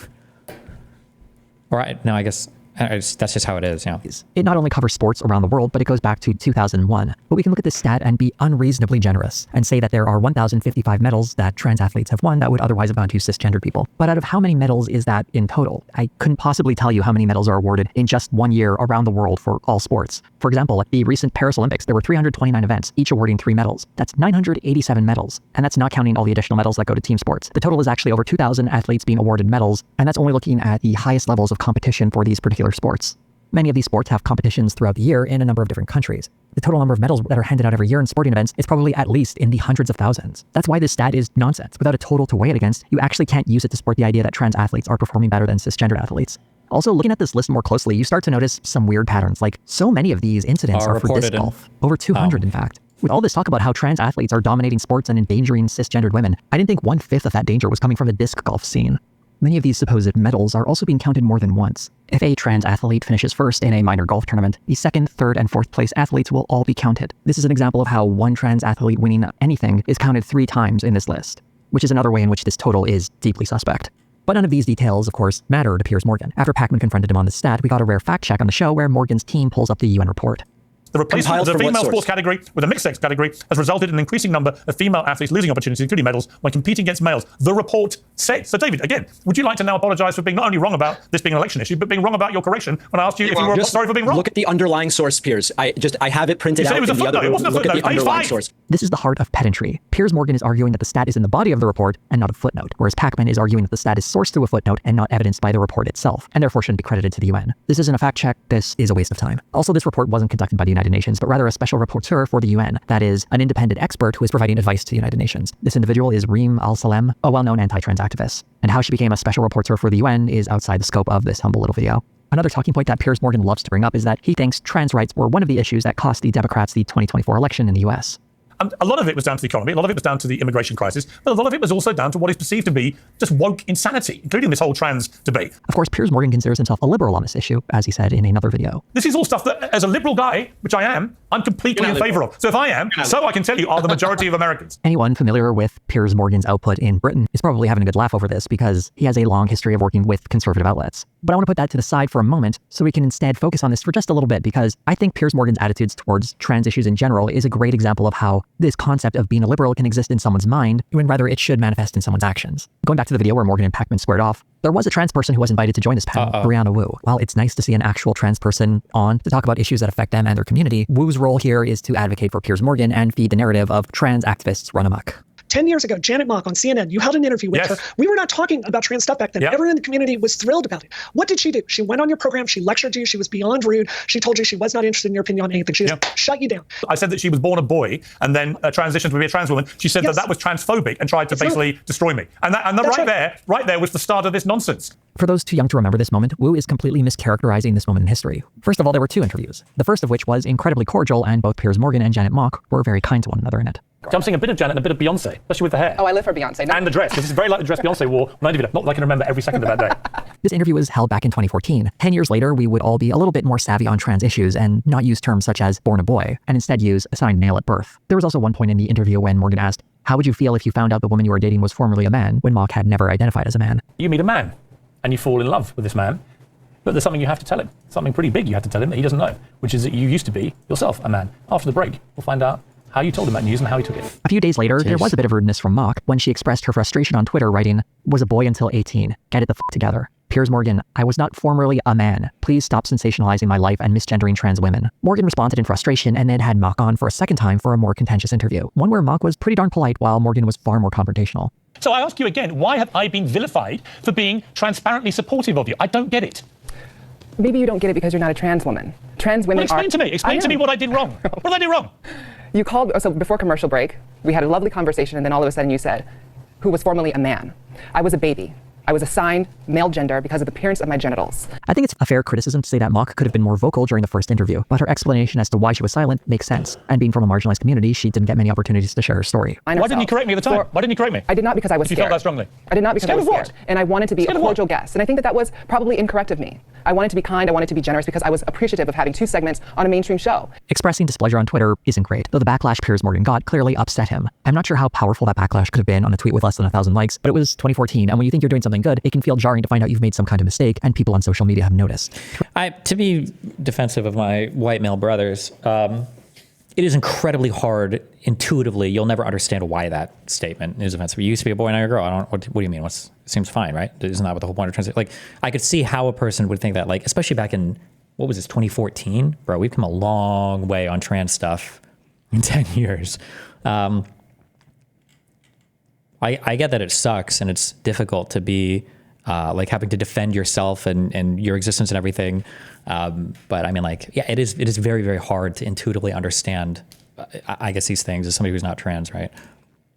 G: I guess that's just how it is, yeah.
D: It not only covers sports around the world, but it goes back to 2001. But we can look at this stat and be unreasonably generous and say that there are 1,055 medals that trans athletes have won that would otherwise have gone to cisgendered people. But out of how many medals is that in total? I couldn't possibly tell you how many medals are awarded in just 1 year around the world for all sports. For example, at the recent Paris Olympics, there were 329 events, each awarding 3 medals. That's 987 medals. And that's not counting all the additional medals that go to team sports. The total is actually over 2,000 athletes being awarded medals, and that's only looking at the highest levels of competition for these particular sports. Many of these sports have competitions throughout the year in a number of different countries. The total number of medals that are handed out every year in sporting events is probably at least in the hundreds of thousands. That's why this stat is nonsense. Without a total to weigh it against, you actually can't use it to support the idea that trans athletes are performing better than cisgender athletes. Also, looking at this list more closely, you start to notice some weird patterns, like so many of these incidents are for disc golf. Over 200, in fact. With all this talk about how trans athletes are dominating sports and endangering cisgendered women, I didn't think 1/5 of that danger was coming from the disc golf scene. Many of these supposed medals are also being counted more than once. If a trans athlete finishes first in a minor golf tournament, the second, third, and fourth place athletes will all be counted. This is an example of how one trans athlete winning anything is counted 3 times in this list, which is another way in which this total is deeply suspect. But none of these details, of course, matter to Piers Morgan. After Pacman confronted him on this stat, we got a rare fact check on the show where Morgan's team pulls up the UN report.
B: The replacement of the female sports category with a mixed sex category has resulted in an increasing number of female athletes losing opportunities, including medals, when competing against males. The report said. So, David, again, would you like to now apologise for being not only wrong about this being an election issue, but being wrong about your correction when I asked you if you were sorry for being wrong?
O: Look at the underlying source, Piers. I have it printed out.
B: It was a footnote. It wasn't a footnote.
O: Look at the underlying source.
D: This is the heart of pedantry. Piers Morgan is arguing that the stat is in the body of the report and not a footnote, whereas Pacman is arguing that the stat is sourced through a footnote and not evidenced by the report itself, and therefore shouldn't be credited to the UN. This isn't a fact check. This is a waste of time. Also, this report wasn't conducted by the United Nations, but rather a special rapporteur for the UN, that is, an independent expert who is providing advice to the United Nations. This individual is Reem Al-Salem, a well-known anti-trans activist, and how she became a special rapporteur for the UN is outside the scope of this humble little video. Another talking point that Piers Morgan loves to bring up is that he thinks trans rights were one of the issues that cost the Democrats the 2024 election in the US.
B: A lot of it was down to the economy, a lot of it was down to the immigration crisis, but a lot of it was also down to what is perceived to be just woke insanity, including this whole trans debate.
D: Of course, Piers Morgan considers himself a liberal on this issue, as he said in another video.
B: This is all stuff that, as a liberal guy, which I am, I'm completely in favour of. So if I am, so I can tell you are the majority of Americans.
D: Anyone familiar with Piers Morgan's output in Britain is probably having a good laugh over this because he has a long history of working with conservative outlets. But I want to put that to the side for a moment so we can instead focus on this for just a little bit, because I think Piers Morgan's attitudes towards trans issues in general is a great example of how this concept of being a liberal can exist in someone's mind when rather it should manifest in someone's actions. Going back to the video where Morgan and Pacman squared off, there was a trans person who was invited to join this panel, Brianna Wu. While it's nice to see an actual trans person on to talk about issues that affect them and their community, Wu's role here is to advocate for Piers Morgan and feed the narrative of trans activists run amok.
Q: 10 years ago, Janet Mock on CNN, you held an interview with her. We were not talking about trans stuff back then. Everyone in the community was thrilled about it. What did she do? She went on your program, she lectured you, she was beyond rude, she told you she was not interested in your opinion on anything. She just shut you down.
B: I said that she was born a boy and then transitioned to be a trans woman. She said that was transphobic and tried to basically destroy me. And right there was the start of this nonsense.
D: For those too young to remember this moment, Wu is completely mischaracterizing this moment in history. First of all, there were 2 interviews. The first of which was incredibly cordial, and both Piers Morgan and Janet Mock were very kind to one another in it.
B: I'm seeing a bit of Janet and a bit of Beyonce, especially with the hair.
R: Oh, I live for Beyonce. No.
B: And the dress. This is very like the dress Beyonce wore when I did it. Not that I can remember every second of that day.
D: This interview was held back in 2014. 10 years later, we would all be a little bit more savvy on trans issues and not use terms such as born a boy, and instead use assigned male at birth. There was also one point in the interview when Morgan asked, how would you feel if you found out the woman you were dating was formerly a man when Mock had never identified as a man?
B: You meet a man and you fall in love with this man But there's something you have to tell him, something pretty big you have to tell him that he doesn't know, which is that you used to be yourself a man. After the break, we'll find out how you told him that news and how he took it.
D: A few days later, there was a bit of rudeness from Mock when she expressed her frustration on Twitter, writing, "Was a boy until 18. Get it the f together. Piers Morgan, I was not formerly a man. Please stop sensationalizing my life and misgendering trans women." Morgan responded in frustration and then had Mock on for a second time for a more contentious interview. One where Mock was pretty darn polite while Morgan was far more confrontational.
B: So I ask you again, why have I been vilified for being transparently supportive of you? I don't get it.
R: Maybe you don't get it because you're not a trans woman. Trans women
B: Explain to me. Explain to me what I did wrong. What did I do wrong?
R: You called, so before commercial break, we had a lovely conversation, and then all of a sudden you said, who was formerly a man. I was a baby. I was assigned male gender because of the appearance of my genitals.
D: I think it's a fair criticism to say that Mock could have been more vocal during the first interview, but her explanation as to why she was silent makes sense. And being from a marginalized community, she didn't get many opportunities to share her story.
B: Why didn't you correct me at the time? Why didn't you correct me?
R: I did not because I was
B: You
R: scared.
B: felt that strongly?
R: I did not because I was
B: Scared of
R: scared.
B: what?
R: And I wanted to be
B: Scared
R: a
B: of what?
R: cordial guest. And I think that was probably incorrect of me. I wanted to be kind, I wanted to be generous because I was appreciative of having 2 segments on a mainstream show.
D: Expressing displeasure on Twitter isn't great, though the backlash Piers Morgan got clearly upset him. I'm not sure how powerful that backlash could have been on a tweet with less than 1,000 likes, but it was 2014, and when you think you're doing something good, it can feel jarring to find out you've made some kind of mistake, and people on social media have noticed.
G: To be defensive of my white male brothers, it is incredibly hard intuitively. You'll never understand why that statement is offensive. You used to be a boy, now you're a girl. What do you mean? Seems fine, right? Isn't that what the whole point of translation? Like, I could see how a person would think that, like, especially back in, what was this, 2014? Bro, we've come a long way on trans stuff in 10 years. I get that it sucks and it's difficult to be like having to defend yourself and your existence and everything. But I mean, like, yeah, it is very, very hard to intuitively understand, I guess, these things as somebody who's not trans, right?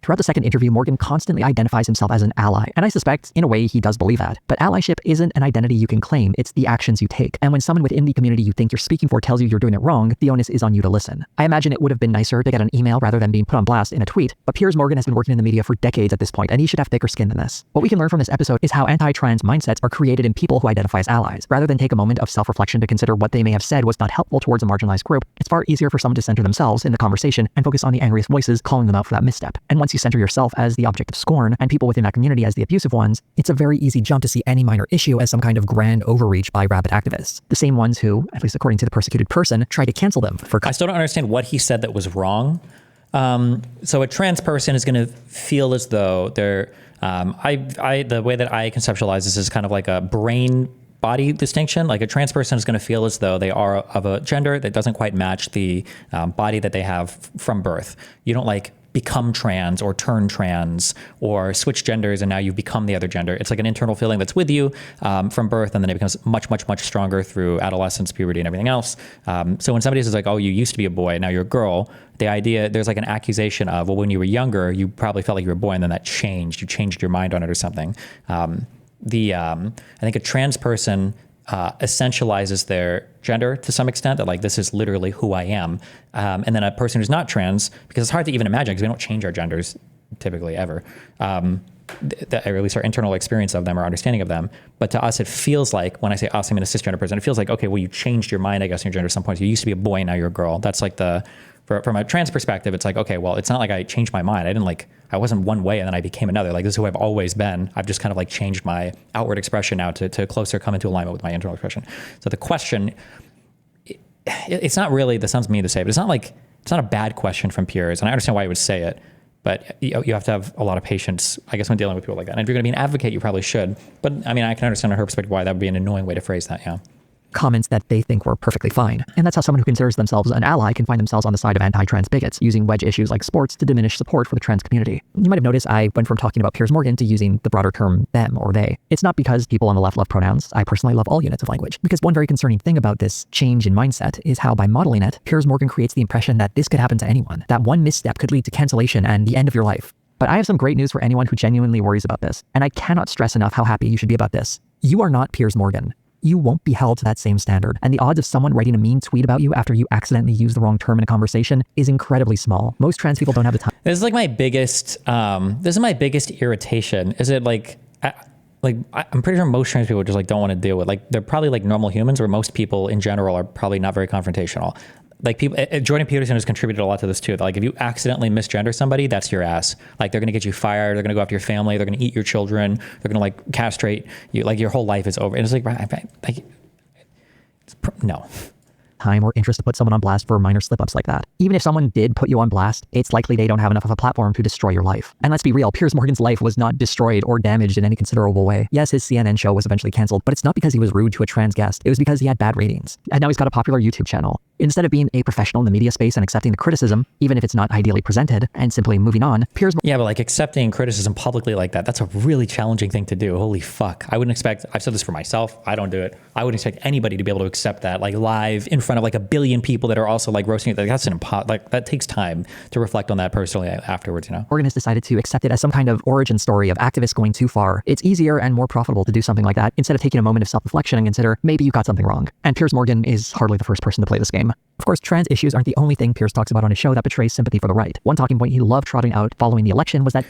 D: Throughout the second interview, Morgan constantly identifies himself as an ally, and I suspect, in a way, he does believe that. But allyship isn't an identity you can claim, it's the actions you take. And when someone within the community you think you're speaking for tells you you're doing it wrong, the onus is on you to listen. I imagine it would have been nicer to get an email rather than being put on blast in a tweet, but Piers Morgan has been working in the media for decades at this point, and he should have thicker skin than this. What we can learn from this episode is how anti-trans mindsets are created in people who identify as allies. Rather than take a moment of self-reflection to consider what they may have said was not helpful towards a marginalized group, it's far easier for someone to center themselves in the conversation and focus on the angriest voices calling them out for that misstep. And once you center yourself as the object of scorn and people within that community as the abusive ones, it's a very easy jump to see any minor issue as some kind of grand overreach by rabid activists. The same ones who, at least according to the persecuted person, try to cancel them for...
G: I still don't understand what he said that was wrong. So a trans person is going to feel as though they're... the way that I conceptualize this is kind of like a brain body distinction. Like, a trans person is going to feel as though they are of a gender that doesn't quite match the body that they have from birth. You don't like become trans or turn trans or switch genders and now you become the other gender. It's like an internal feeling that's with you from birth, and then it becomes much, much, much stronger through adolescence, puberty, and everything else. So when somebody says like, oh, you used to be a boy, now you're a girl, the idea, there's like an accusation of, well, when you were younger, you probably felt like you were a boy and then that changed. You changed your mind on it or something. I think a trans person essentializes their gender to some extent, that like, this is literally who I am. And then a person who's not trans, because it's hard to even imagine because we don't change our genders typically ever, or at least our internal experience of them or understanding of them. But to us, it feels like, when I say us, I mean a cisgender person, it feels like, okay, well, you changed your mind, I guess, in your gender at some point. You used to be a boy, now you're a girl. That's like from a trans perspective, it's like, okay, well, it's not like I changed my mind. I wasn't one way and then I became another. Like, this is who I've always been. I've just kind of like changed my outward expression now to closer come into alignment with my internal expression. So the question, it's not really, this sounds mean to say, but it's not a bad question from Piers. And I understand why you would say it, but you have to have a lot of patience, I guess, when dealing with people like that. And if you're going to be an advocate, you probably should. But I mean, I can understand on her perspective why that would be an annoying way to phrase that, yeah.
D: Comments that they think were perfectly fine. And that's how someone who considers themselves an ally can find themselves on the side of anti-trans bigots, using wedge issues like sports to diminish support for the trans community. You might have noticed I went from talking about Piers Morgan to using the broader term them or they. It's not because people on the left love pronouns. I personally love all units of language. Because one very concerning thing about this change in mindset is how, by modeling it, Piers Morgan creates the impression that this could happen to anyone, that one misstep could lead to cancellation and the end of your life. But I have some great news for anyone who genuinely worries about this, and I cannot stress enough how happy you should be about this. You are not Piers Morgan. You won't be held to that same standard, and the odds of someone writing a mean tweet about you after you accidentally use the wrong term in a conversation is incredibly small. Most trans people don't have the time.
G: This is like my biggest, irritation. Is it like I'm pretty sure most trans people just like don't want to deal with, like, they're probably like normal humans, where most people in general are probably not very confrontational. Like, people, Jordan Peterson has contributed a lot to this too. Like, if you accidentally misgender somebody, that's your ass. Like, they're going to get you fired. They're going to go after your family. They're going to eat your children. They're going to like castrate you. Like, your whole life is over. And it's like No.
D: Time or interest to put someone on blast for minor slip-ups like that. Even if someone did put you on blast, it's likely they don't have enough of a platform to destroy your life. And let's be real, Piers Morgan's life was not destroyed or damaged in any considerable way. Yes, his CNN show was eventually canceled, but it's not because he was rude to a trans guest. It was because he had bad ratings. And now he's got a popular YouTube channel. Instead of being a professional in the media space and accepting the criticism, even if it's not ideally presented, and simply moving on, Piers...
G: Yeah, but like accepting criticism publicly like that, that's a really challenging thing to do. Holy fuck. I wouldn't expect, I've said this for myself, I don't do it. I wouldn't expect anybody to be able to accept that like live in front of like a billion people that are also like roasting it. Like, that's like that takes time to reflect on that personally afterwards, you know?
D: Morgan has decided to accept it as some kind of origin story of activists going too far. It's easier and more profitable to do something like that instead of taking a moment of self-reflection and consider maybe you got something wrong. And Piers Morgan is hardly the first person to play this game. Of course, trans issues aren't the only thing Piers talks about on his show that betrays sympathy for the right. One talking point he loved trotting out following the election was that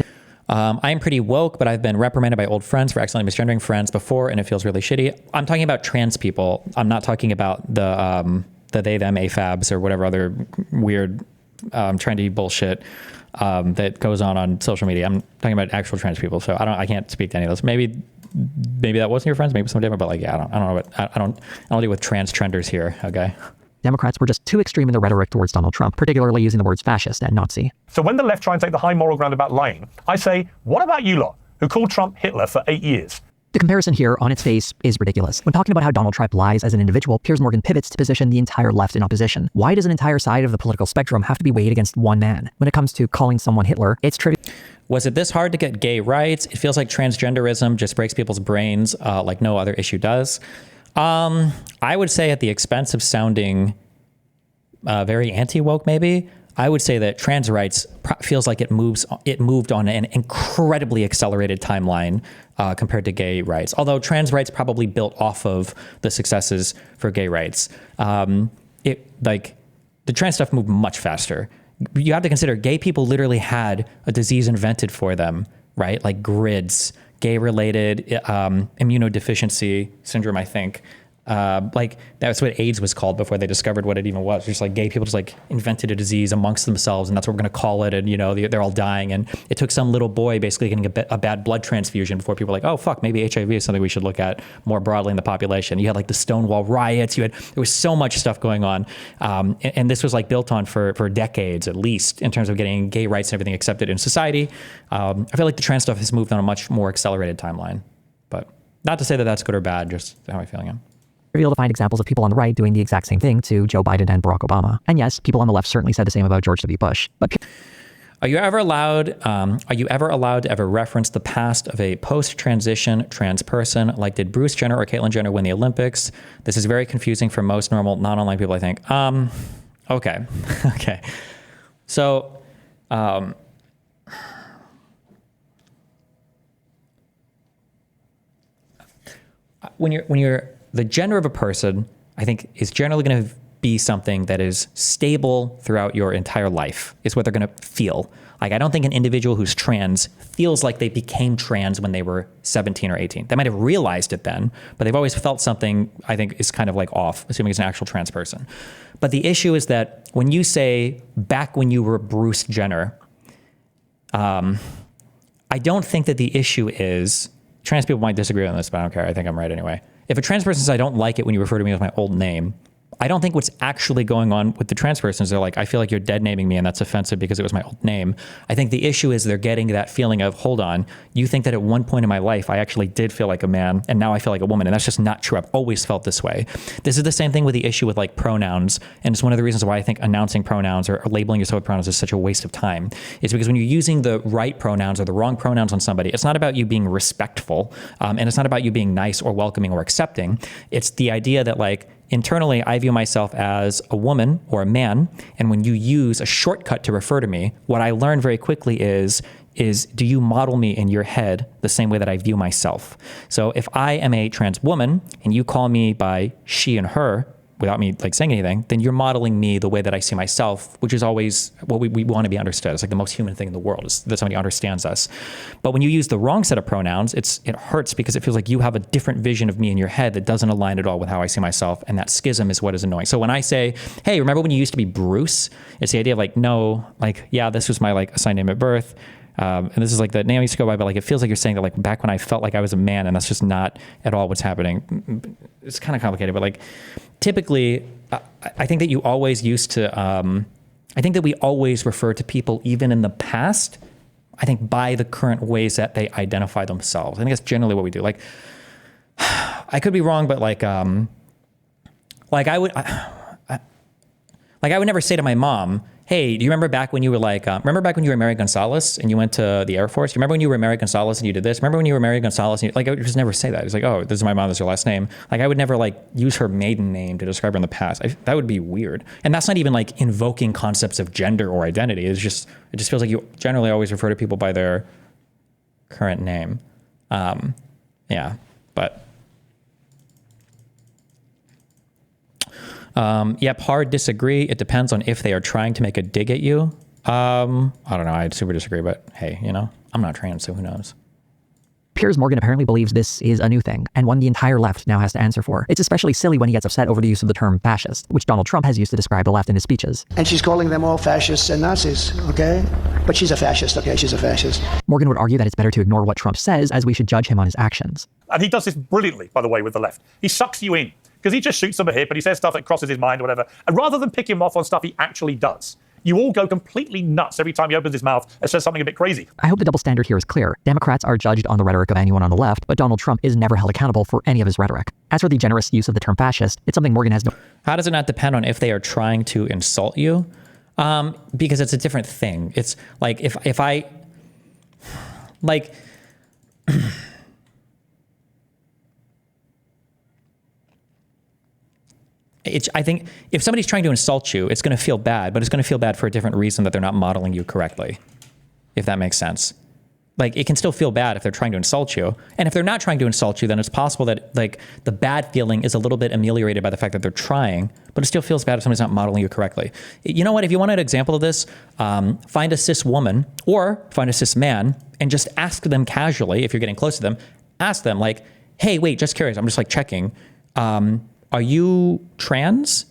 G: I'm pretty woke, but I've been reprimanded by old friends for accidentally misgendering friends before, and it feels really shitty. I'm talking about trans people. I'm not talking about the they, them, AFABs, or whatever other weird trendy bullshit that goes on social media. I'm talking about actual trans people, so I can't speak to any of those. Maybe that wasn't your friends, maybe something different, but like, yeah, I don't deal with trans trenders here, okay?
D: Democrats were just too extreme in their rhetoric towards Donald Trump, particularly using the words fascist and Nazi.
B: So when the left try and take the high moral ground about lying, I say, what about you lot, who called Trump Hitler for 8 years?
D: The comparison here on its face is ridiculous. When talking about how Donald Trump lies as an individual, Piers Morgan pivots to position the entire left in opposition. Why does an entire side of the political spectrum have to be weighed against one man? When it comes to calling someone Hitler, it's trivial.
G: Was it this hard to get gay rights? It feels like transgenderism just breaks people's brains like no other issue does. I would say at the expense of sounding very anti-woke, maybe, I would say that trans rights feels like it moved on an incredibly accelerated timeline compared to gay rights. Although trans rights probably built off of the successes for gay rights. Like the trans stuff moved much faster. You have to consider gay people literally had a disease invented for them, right? Like GRIDS, gay-related immunodeficiency syndrome, I think. Like that's what AIDS was called before they discovered what it even was. Just like gay people just like invented a disease amongst themselves, and that's what we're going to call it. And you know, they're all dying. And it took some little boy basically getting a bad blood transfusion before people were like, oh fuck, maybe HIV is something we should look at more broadly in the population. You had like the Stonewall riots. There was so much stuff going on, and this was like built on for decades at least in terms of getting gay rights and everything accepted in society. I feel like the trans stuff has moved on a much more accelerated timeline, but not to say that that's good or bad. Just how I'm feeling.
D: Trivial to find examples of people on the right doing the exact same thing to Joe Biden and Barack Obama. And yes, people on the left certainly said the same about George W. Bush. But
G: Are you ever allowed to ever reference the past of a post-transition trans person? Like, did Bruce Jenner or Caitlyn Jenner win the Olympics? This is very confusing for most normal non-online people, I think. Okay. Okay. So, when you're the gender of a person, I think is generally going to be something that is stable throughout your entire life, is what they're going to feel. Like, I don't think an individual who's trans feels like they became trans when they were 17 or 18. They might have realized it then, but they've always felt something, I think, is kind of like off, assuming it's an actual trans person. But the issue is that when you say back when you were Bruce Jenner, I don't think that the issue is, trans people might disagree on this, but I don't care. I think I'm right anyway. If a trans person says, I don't like it when you refer to me with my old name, I don't think what's actually going on with the trans person is they're like, I feel like you're dead naming me and that's offensive because it was my old name. I think the issue is they're getting that feeling of, hold on, you think that at one point in my life, I actually did feel like a man and now I feel like a woman. And that's just not true. I've always felt this way. This is the same thing with the issue with like pronouns. And it's one of the reasons why I think announcing pronouns or labeling yourself with pronouns is such a waste of time. It's because when you're using the right pronouns or the wrong pronouns on somebody, it's not about you being respectful. And it's not about you being nice or welcoming or accepting. It's the idea that like, internally, I view myself as a woman or a man, and when you use a shortcut to refer to me, what I learned very quickly is do you model me in your head the same way that I view myself? So if I am a trans woman and you call me by she and her, without me like saying anything, then you're modeling me the way that I see myself, which is always what we want to be understood. It's like the most human thing in the world is that somebody understands us. But when you use the wrong set of pronouns, it hurts because it feels like you have a different vision of me in your head that doesn't align at all with how I see myself. And that schism is what is annoying. So when I say, hey, remember when you used to be Bruce? It's the idea of like, no, like, yeah, this was my like assigned name at birth. And this is like the name I used to go by, but like it feels like you're saying that like back when I felt like I was a man, and that's just not at all what's happening. It's kind of complicated, but like typically, I think that you always used to, I think that we always refer to people, even in the past, I think by the current ways that they identify themselves. I think that's generally what we do. Like, I could be wrong, but like I would never say to my mom, hey, do you remember back when you were like, remember back when you were Mary Gonzalez and you went to the Air Force? You remember when you were Mary Gonzalez and you did this? Remember when you were Mary Gonzalez? And like, I would just never say that. It's like, oh, this is my mom, this is her last name. Like, I would never like use her maiden name to describe her in the past. That would be weird. And that's not even like invoking concepts of gender or identity. It just feels like you generally always refer to people by their current name. Yeah, but. Yep, hard disagree. It depends on if they are trying to make a dig at you. I don't know. I'd super disagree, but hey, you know, I'm not trans, so who knows?
D: Piers Morgan apparently believes this is a new thing, and one the entire left now has to answer for. It's especially silly when he gets upset over the use of the term fascist, which Donald Trump has used to describe the left in his speeches.
S: And she's calling them all fascists and Nazis, okay? But she's a fascist, okay? She's a fascist.
D: Morgan would argue that it's better to ignore what Trump says, as we should judge him on his actions.
B: And he does this brilliantly, by the way, with the left. He sucks you in. Because he just shoots them a hip and he says stuff that crosses his mind or whatever. And rather than pick him off on stuff he actually does, you all go completely nuts every time he opens his mouth and says something a bit crazy.
D: I hope the double standard here is clear. Democrats are judged on the rhetoric of anyone on the left, but Donald Trump is never held accountable for any of his rhetoric. As for the generous use of the term fascist, it's something Morgan has no...
G: How does it not depend on if they are trying to insult you? Because it's a different thing. It's like if I... Like... I think if somebody's trying to insult you, it's going to feel bad, but it's going to feel bad for a different reason that they're not modeling you correctly, if that makes sense. Like, it can still feel bad if they're trying to insult you. And if they're not trying to insult you, then it's possible that, like, the bad feeling is a little bit ameliorated by the fact that they're trying, but it still feels bad if somebody's not modeling you correctly. You know what? If you want an example of this, find a cis woman or find a cis man and just ask them casually, if you're getting close to them, ask them, like, hey, wait, just curious, I'm just, like, checking. Are you trans?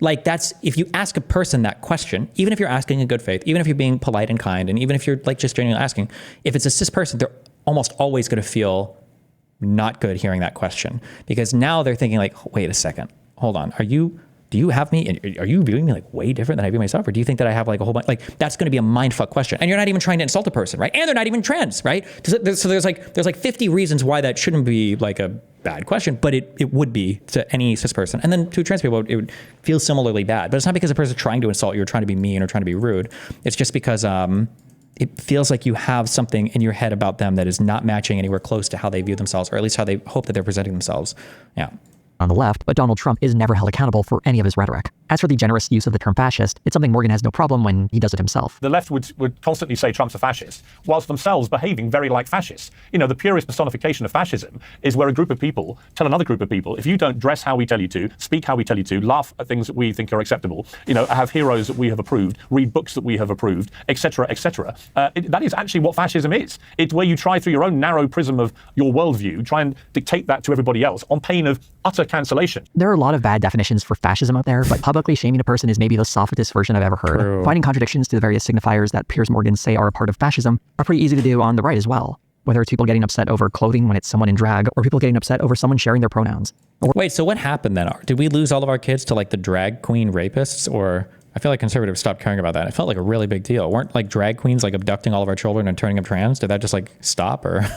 G: Like, that's, if you ask a person that question, even if you're asking in good faith, even if you're being polite and kind, and even if you're like just genuinely asking, if it's a cis person, they're almost always going to feel not good hearing that question, because now they're thinking like, wait a second, hold on. Do you have me, are you viewing me like way different than I view myself? Or do you think that I have like a whole bunch, like that's going to be a mindfuck question. And you're not even trying to insult a person, right? And they're not even trans, right? So there's like 50 reasons why that shouldn't be like a bad question, but it would be to any cis person. And then to trans people, it would feel similarly bad. But it's not because a person's trying to insult you or trying to be mean or trying to be rude. It's just because it feels like you have something in your head about them that is not matching anywhere close to how they view themselves, or at least how they hope that they're presenting themselves. Yeah.
D: On the left, but Donald Trump is never held accountable for any of his rhetoric. As for the generous use of the term fascist, it's something Morgan has no problem when he does it himself.
B: The left would constantly say Trump's a fascist, whilst themselves behaving very like fascists. You know, the purest personification of fascism is where a group of people tell another group of people, if you don't dress how we tell you to, speak how we tell you to, laugh at things that we think are acceptable, you know, have heroes that we have approved, read books that we have approved, etc., etc. That is actually what fascism is. It's where you try through your own narrow prism of your worldview, try and dictate that to everybody else on pain of utter cancellation.
D: There are a lot of bad definitions for fascism out there, but publicly shaming a person is maybe the softest version I've ever heard.
G: True.
D: Finding contradictions to the various signifiers that Piers Morgan say are a part of fascism are pretty easy to do on the right as well. Whether it's people getting upset over clothing when it's someone in drag, or people getting upset over someone sharing their pronouns.
G: Wait, so what happened then? Did we lose all of our kids to like the drag queen rapists? Or I feel like conservatives stopped caring about that. It felt like a really big deal. Weren't like drag queens like abducting all of our children and turning them trans? Did that just like stop, or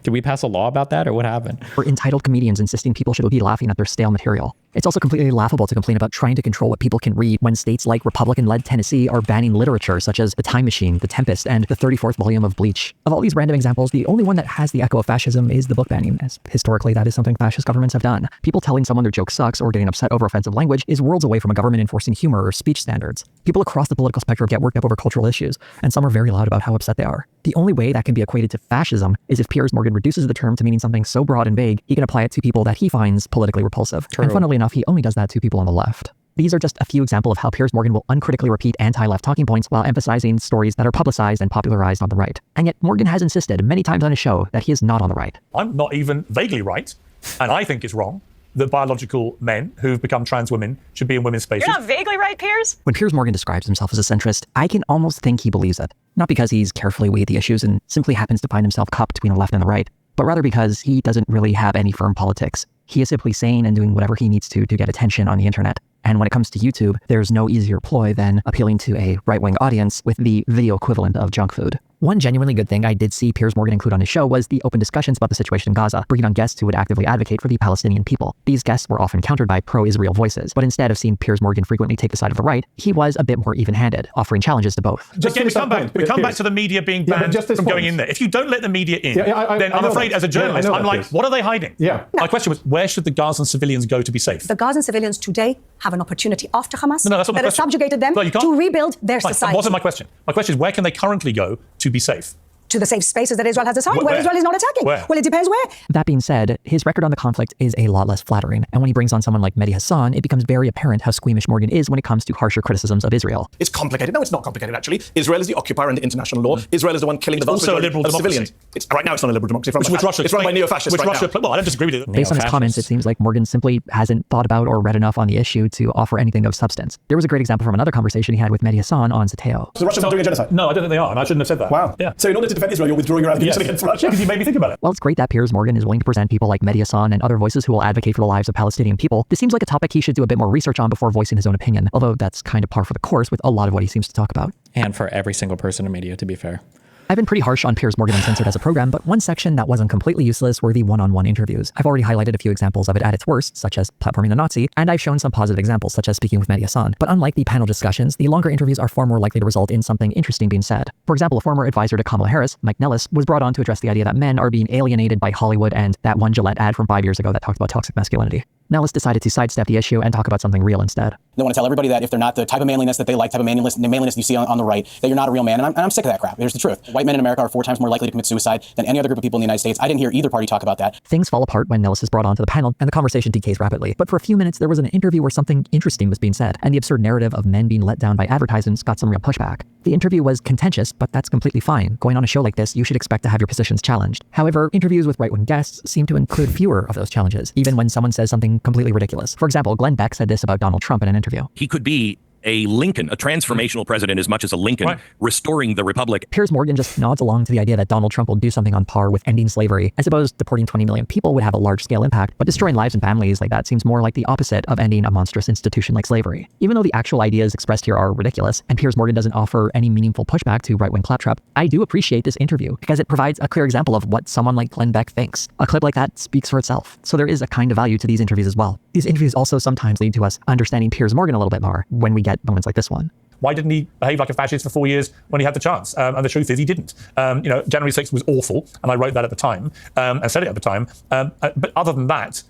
G: did we pass a law about that, or what happened?
D: Or entitled comedians insisting people should be laughing at their stale material. It's also completely laughable to complain about trying to control what people can read when states like Republican-led Tennessee are banning literature such as The Time Machine, The Tempest, and the 34th volume of Bleach. Of all these random examples, the only one that has the echo of fascism is the book banning, as historically that is something fascist governments have done. People telling someone their joke sucks or getting upset over offensive language is worlds away from a government enforcing humor or speech standards. People across the political spectrum get worked up over cultural issues, and some are very loud about how upset they are. The only way that can be equated to fascism is if Piers Morgan reduces the term to meaning something so broad and vague, he can apply it to people that he finds politically repulsive.
G: True.
D: And funnily enough, he only does that to people on the left. These are just a few examples of how Piers Morgan will uncritically repeat anti-left talking points while emphasizing stories that are publicized and popularized on the right. And yet Morgan has insisted many times on his show that he is not on the right.
B: I'm not even vaguely right, and I think it's wrong that biological men who've become trans women should be in women's spaces.
T: You're not vaguely right, Piers?
D: When Piers Morgan describes himself as a centrist, I can almost think he believes it. Not because he's carefully weighed the issues and simply happens to find himself cupped between the left and the right, but rather because he doesn't really have any firm politics. He is simply saying and doing whatever he needs to get attention on the internet. And when it comes to YouTube, there's no easier ploy than appealing to a right-wing audience with the video equivalent of junk food. One genuinely good thing I did see Piers Morgan include on his show was the open discussions about the situation in Gaza, bringing on guests who would actively advocate for the Palestinian people. These guests were often countered by pro-Israel voices, but instead of seeing Piers Morgan frequently take the side of the right, he was a bit more even-handed, offering challenges to both.
B: Again, we come back to the media being banned from going in there. If you don't let the media in, then I'm afraid as a journalist, I'm like, what are they hiding? My question was, where should the Gazan civilians go to be safe?
J: The Gazan civilians today have an opportunity after Hamas
B: that's not my
J: that has
B: question.
J: subjugated them to rebuild their society.
B: That wasn't my question. My question is, where can they currently go to be safe?
J: To the safe spaces that Israel has assigned, where Israel is not attacking.
B: Where?
J: Well, it depends where.
D: That being said, his record on the conflict is a lot less flattering, and when he brings on someone like Mehdi Hassan, it becomes very apparent how squeamish Morgan is when it comes to harsher criticisms of Israel.
T: It's complicated. No, it's not complicated, actually. Israel is the occupier under international law. Israel is the one killing the vast majority of civilians. Right now, it's not a liberal democracy. It's run by neo-fascists right now.
B: Well, I don't disagree with it.
D: Based on his comments, it seems like Morgan simply hasn't thought about or read enough on the issue to offer anything of substance. There was a great example from another conversation he had with Mehdi Hassan on Zateo.
T: So the Russians are doing a genocide?
B: No, I don't think they are, and I shouldn't have said that.
T: Wow.
B: Yeah.
T: So in order to defend Israel, you're withdrawing your advocacy against Russia?
B: Because you made me think about it.
D: Well, it's great that Piers Morgan is willing to present people like Mehdi Hassan and other voices who will advocate for the lives of Palestinian people. This seems like a topic he should do a bit more research on before voicing his own opinion, although that's kind of par for the course with a lot of what he seems to talk about.
G: And for every single person in media, to be fair.
D: I've been pretty harsh on Piers Morgan Uncensored as a program, but one section that wasn't completely useless were the one-on-one interviews. I've already highlighted a few examples of it at its worst, such as platforming the Nazi, and I've shown some positive examples, such as speaking with Mehdi Hassan. But unlike the panel discussions, the longer interviews are far more likely to result in something interesting being said. For example, a former advisor to Kamala Harris, Mike Nellis, was brought on to address the idea that men are being alienated by Hollywood and that one Gillette ad from 5 years ago that talked about toxic masculinity. Nellis decided to sidestep the issue and talk about something real instead.
U: They want to tell everybody that if they're not the type of manliness that they like, type of manliness you see on the right, that you're not a real man. And I'm sick of that crap. Here's the truth. White men in America are 4 times more likely to commit suicide than any other group of people in the United States. I didn't hear either party talk about that.
D: Things fall apart when Nellis is brought onto the panel and the conversation decays rapidly. But for a few minutes, there was an interview where something interesting was being said, and the absurd narrative of men being let down by advertisements got some real pushback. The interview was contentious, but that's completely fine. Going on a show like this, you should expect to have your positions challenged. However, interviews with right-wing guests seem to include fewer of those challenges, even when someone says something completely ridiculous. For example, Glenn Beck said this about Donald Trump in an interview.
V: He could be a Lincoln, a transformational president as much as a Lincoln, restoring the republic.
D: Piers Morgan just nods along to the idea that Donald Trump will do something on par with ending slavery. I suppose deporting 20 million people would have a large-scale impact, but destroying lives and families like that seems more like the opposite of ending a monstrous institution like slavery. Even though the actual ideas expressed here are ridiculous, and Piers Morgan doesn't offer any meaningful pushback to right-wing claptrap, I do appreciate this interview because it provides a clear example of what someone like Glenn Beck thinks. A clip like that speaks for itself, so there is a kind of value to these interviews as well. These interviews also sometimes lead to us understanding Piers Morgan a little bit more when we get moments like this one.
B: Why didn't he behave like a fascist for 4 years when he had the chance? And the truth is he didn't. January 6th was awful, and I wrote that at the time, and said it at the time. But other than that,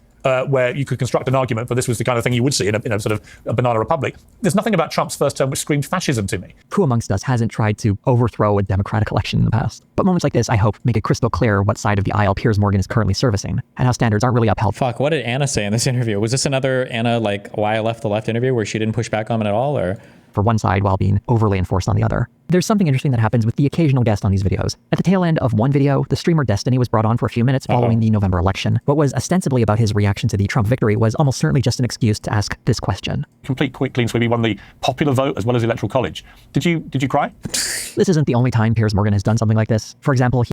B: where you could construct an argument, but this was the kind of thing you would see in a sort of a banana republic. There's nothing about Trump's first term which screamed fascism to me.
D: Who amongst us hasn't tried to overthrow a democratic election in the past? But moments like this, I hope, make it crystal clear what side of the aisle Piers Morgan is currently servicing, and how standards aren't really upheld.
G: Fuck, what did Anna say in this interview? Was this another Anna, like, why I left the left interview where she didn't push back on it at all, or...?
D: For one side while being overly enforced on the other. There's something interesting that happens with the occasional guest on these videos. At the tail end of one video, the streamer Destiny was brought on for a few minutes following the November election. What was ostensibly about his reaction to the Trump victory was almost certainly just an excuse to ask this question.
B: Complete quick clean sweep. He won the popular vote as well as the electoral college. Did you cry?
D: This isn't the only time Piers Morgan has done something like this. For example,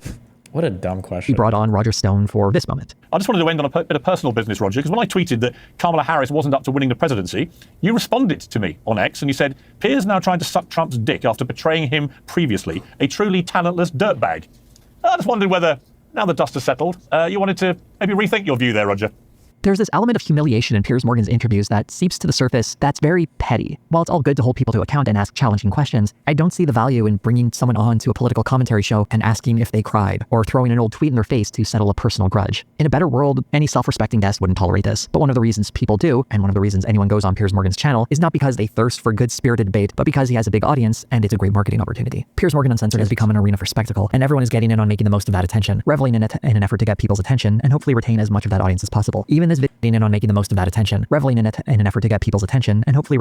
G: what a dumb question.
D: He brought on Roger Stone for this moment.
B: I just wanted to end on a bit of personal business, Roger, because when I tweeted that Kamala Harris wasn't up to winning the presidency, you responded to me on X and you said, Piers now trying to suck Trump's dick after betraying him previously, a truly talentless dirtbag. I just wondered whether, now the dust has settled, you wanted to maybe rethink your view there, Roger.
D: There's this element of humiliation in Piers Morgan's interviews that seeps to the surface that's very petty. While it's all good to hold people to account and ask challenging questions, I don't see the value in bringing someone on to a political commentary show and asking if they cried, or throwing an old tweet in their face to settle a personal grudge. In a better world, any self-respecting guest wouldn't tolerate this. But one of the reasons people do, and one of the reasons anyone goes on Piers Morgan's channel, is not because they thirst for good-spirited debate, but because he has a big audience and it's a great marketing opportunity. Piers Morgan Uncensored has become an arena for spectacle, and everyone is getting in on making the most of that attention, reveling in it in an effort to get people's attention, and hopefully retain as much of that audience as possible. Even this video getting in on making the most of that attention, reveling in it in an effort to get people's attention, and hopefully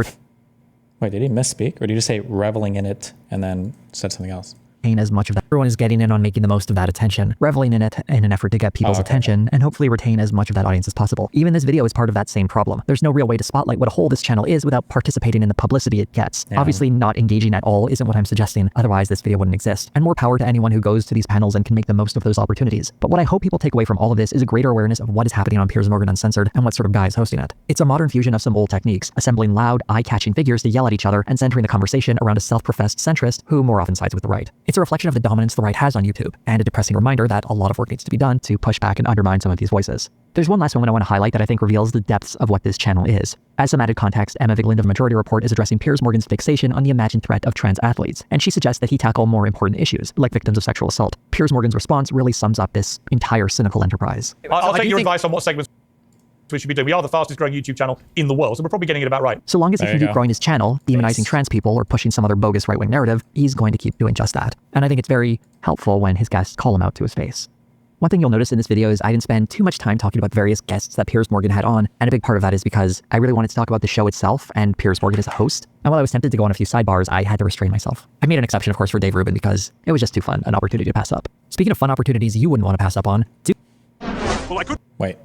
G: Wait, did he misspeak? Or did he just say reveling in it and then said something else?
D: retain as much of that. Everyone is getting in on making the most of that attention, reveling in it in an effort to get people's attention, and hopefully retain as much of that audience as possible. Even this video is part of that same problem. There's no real way to spotlight what a whole this channel is without participating in the publicity it gets.
G: Yeah.
D: Obviously, not engaging at all isn't what I'm suggesting, otherwise this video wouldn't exist. And more power to anyone who goes to these panels and can make the most of those opportunities. But what I hope people take away from all of this is a greater awareness of what is happening on Piers Morgan Uncensored and what sort of guy is hosting it. It's a modern fusion of some old techniques, assembling loud, eye-catching figures to yell at each other and centering the conversation around a self-professed centrist who more often sides with the right. It's a reflection of the dominance the right has on YouTube, and a depressing reminder that a lot of work needs to be done to push back and undermine some of these voices. There's one last moment I want to highlight that I think reveals the depths of what this channel is. As some added context, Emma Vigeland of Majority Report is addressing Piers Morgan's fixation on the imagined threat of trans athletes, and she suggests that he tackle more important issues, like victims of sexual assault. Piers Morgan's response really sums up this entire cynical enterprise.
B: I'll take your advice on what segments we should be doing. We are the fastest growing YouTube channel in the world, so we're probably getting it about right.
D: So long as he can keep growing his channel, demonizing trans people or pushing some other bogus right-wing narrative, he's going to keep doing just that. And I think it's very helpful when his guests call him out to his face. One thing you'll notice in this video is I didn't spend too much time talking about various guests that Piers Morgan had on, and a big part of that is because I really wanted to talk about the show itself and Piers Morgan as a host. And while I was tempted to go on a few sidebars, I had to restrain myself. I made an exception, of course, for Dave Rubin because it was just too fun, an opportunity to pass up. Speaking of fun opportunities you wouldn't want to pass up on,
B: Well, I could.
G: Wait.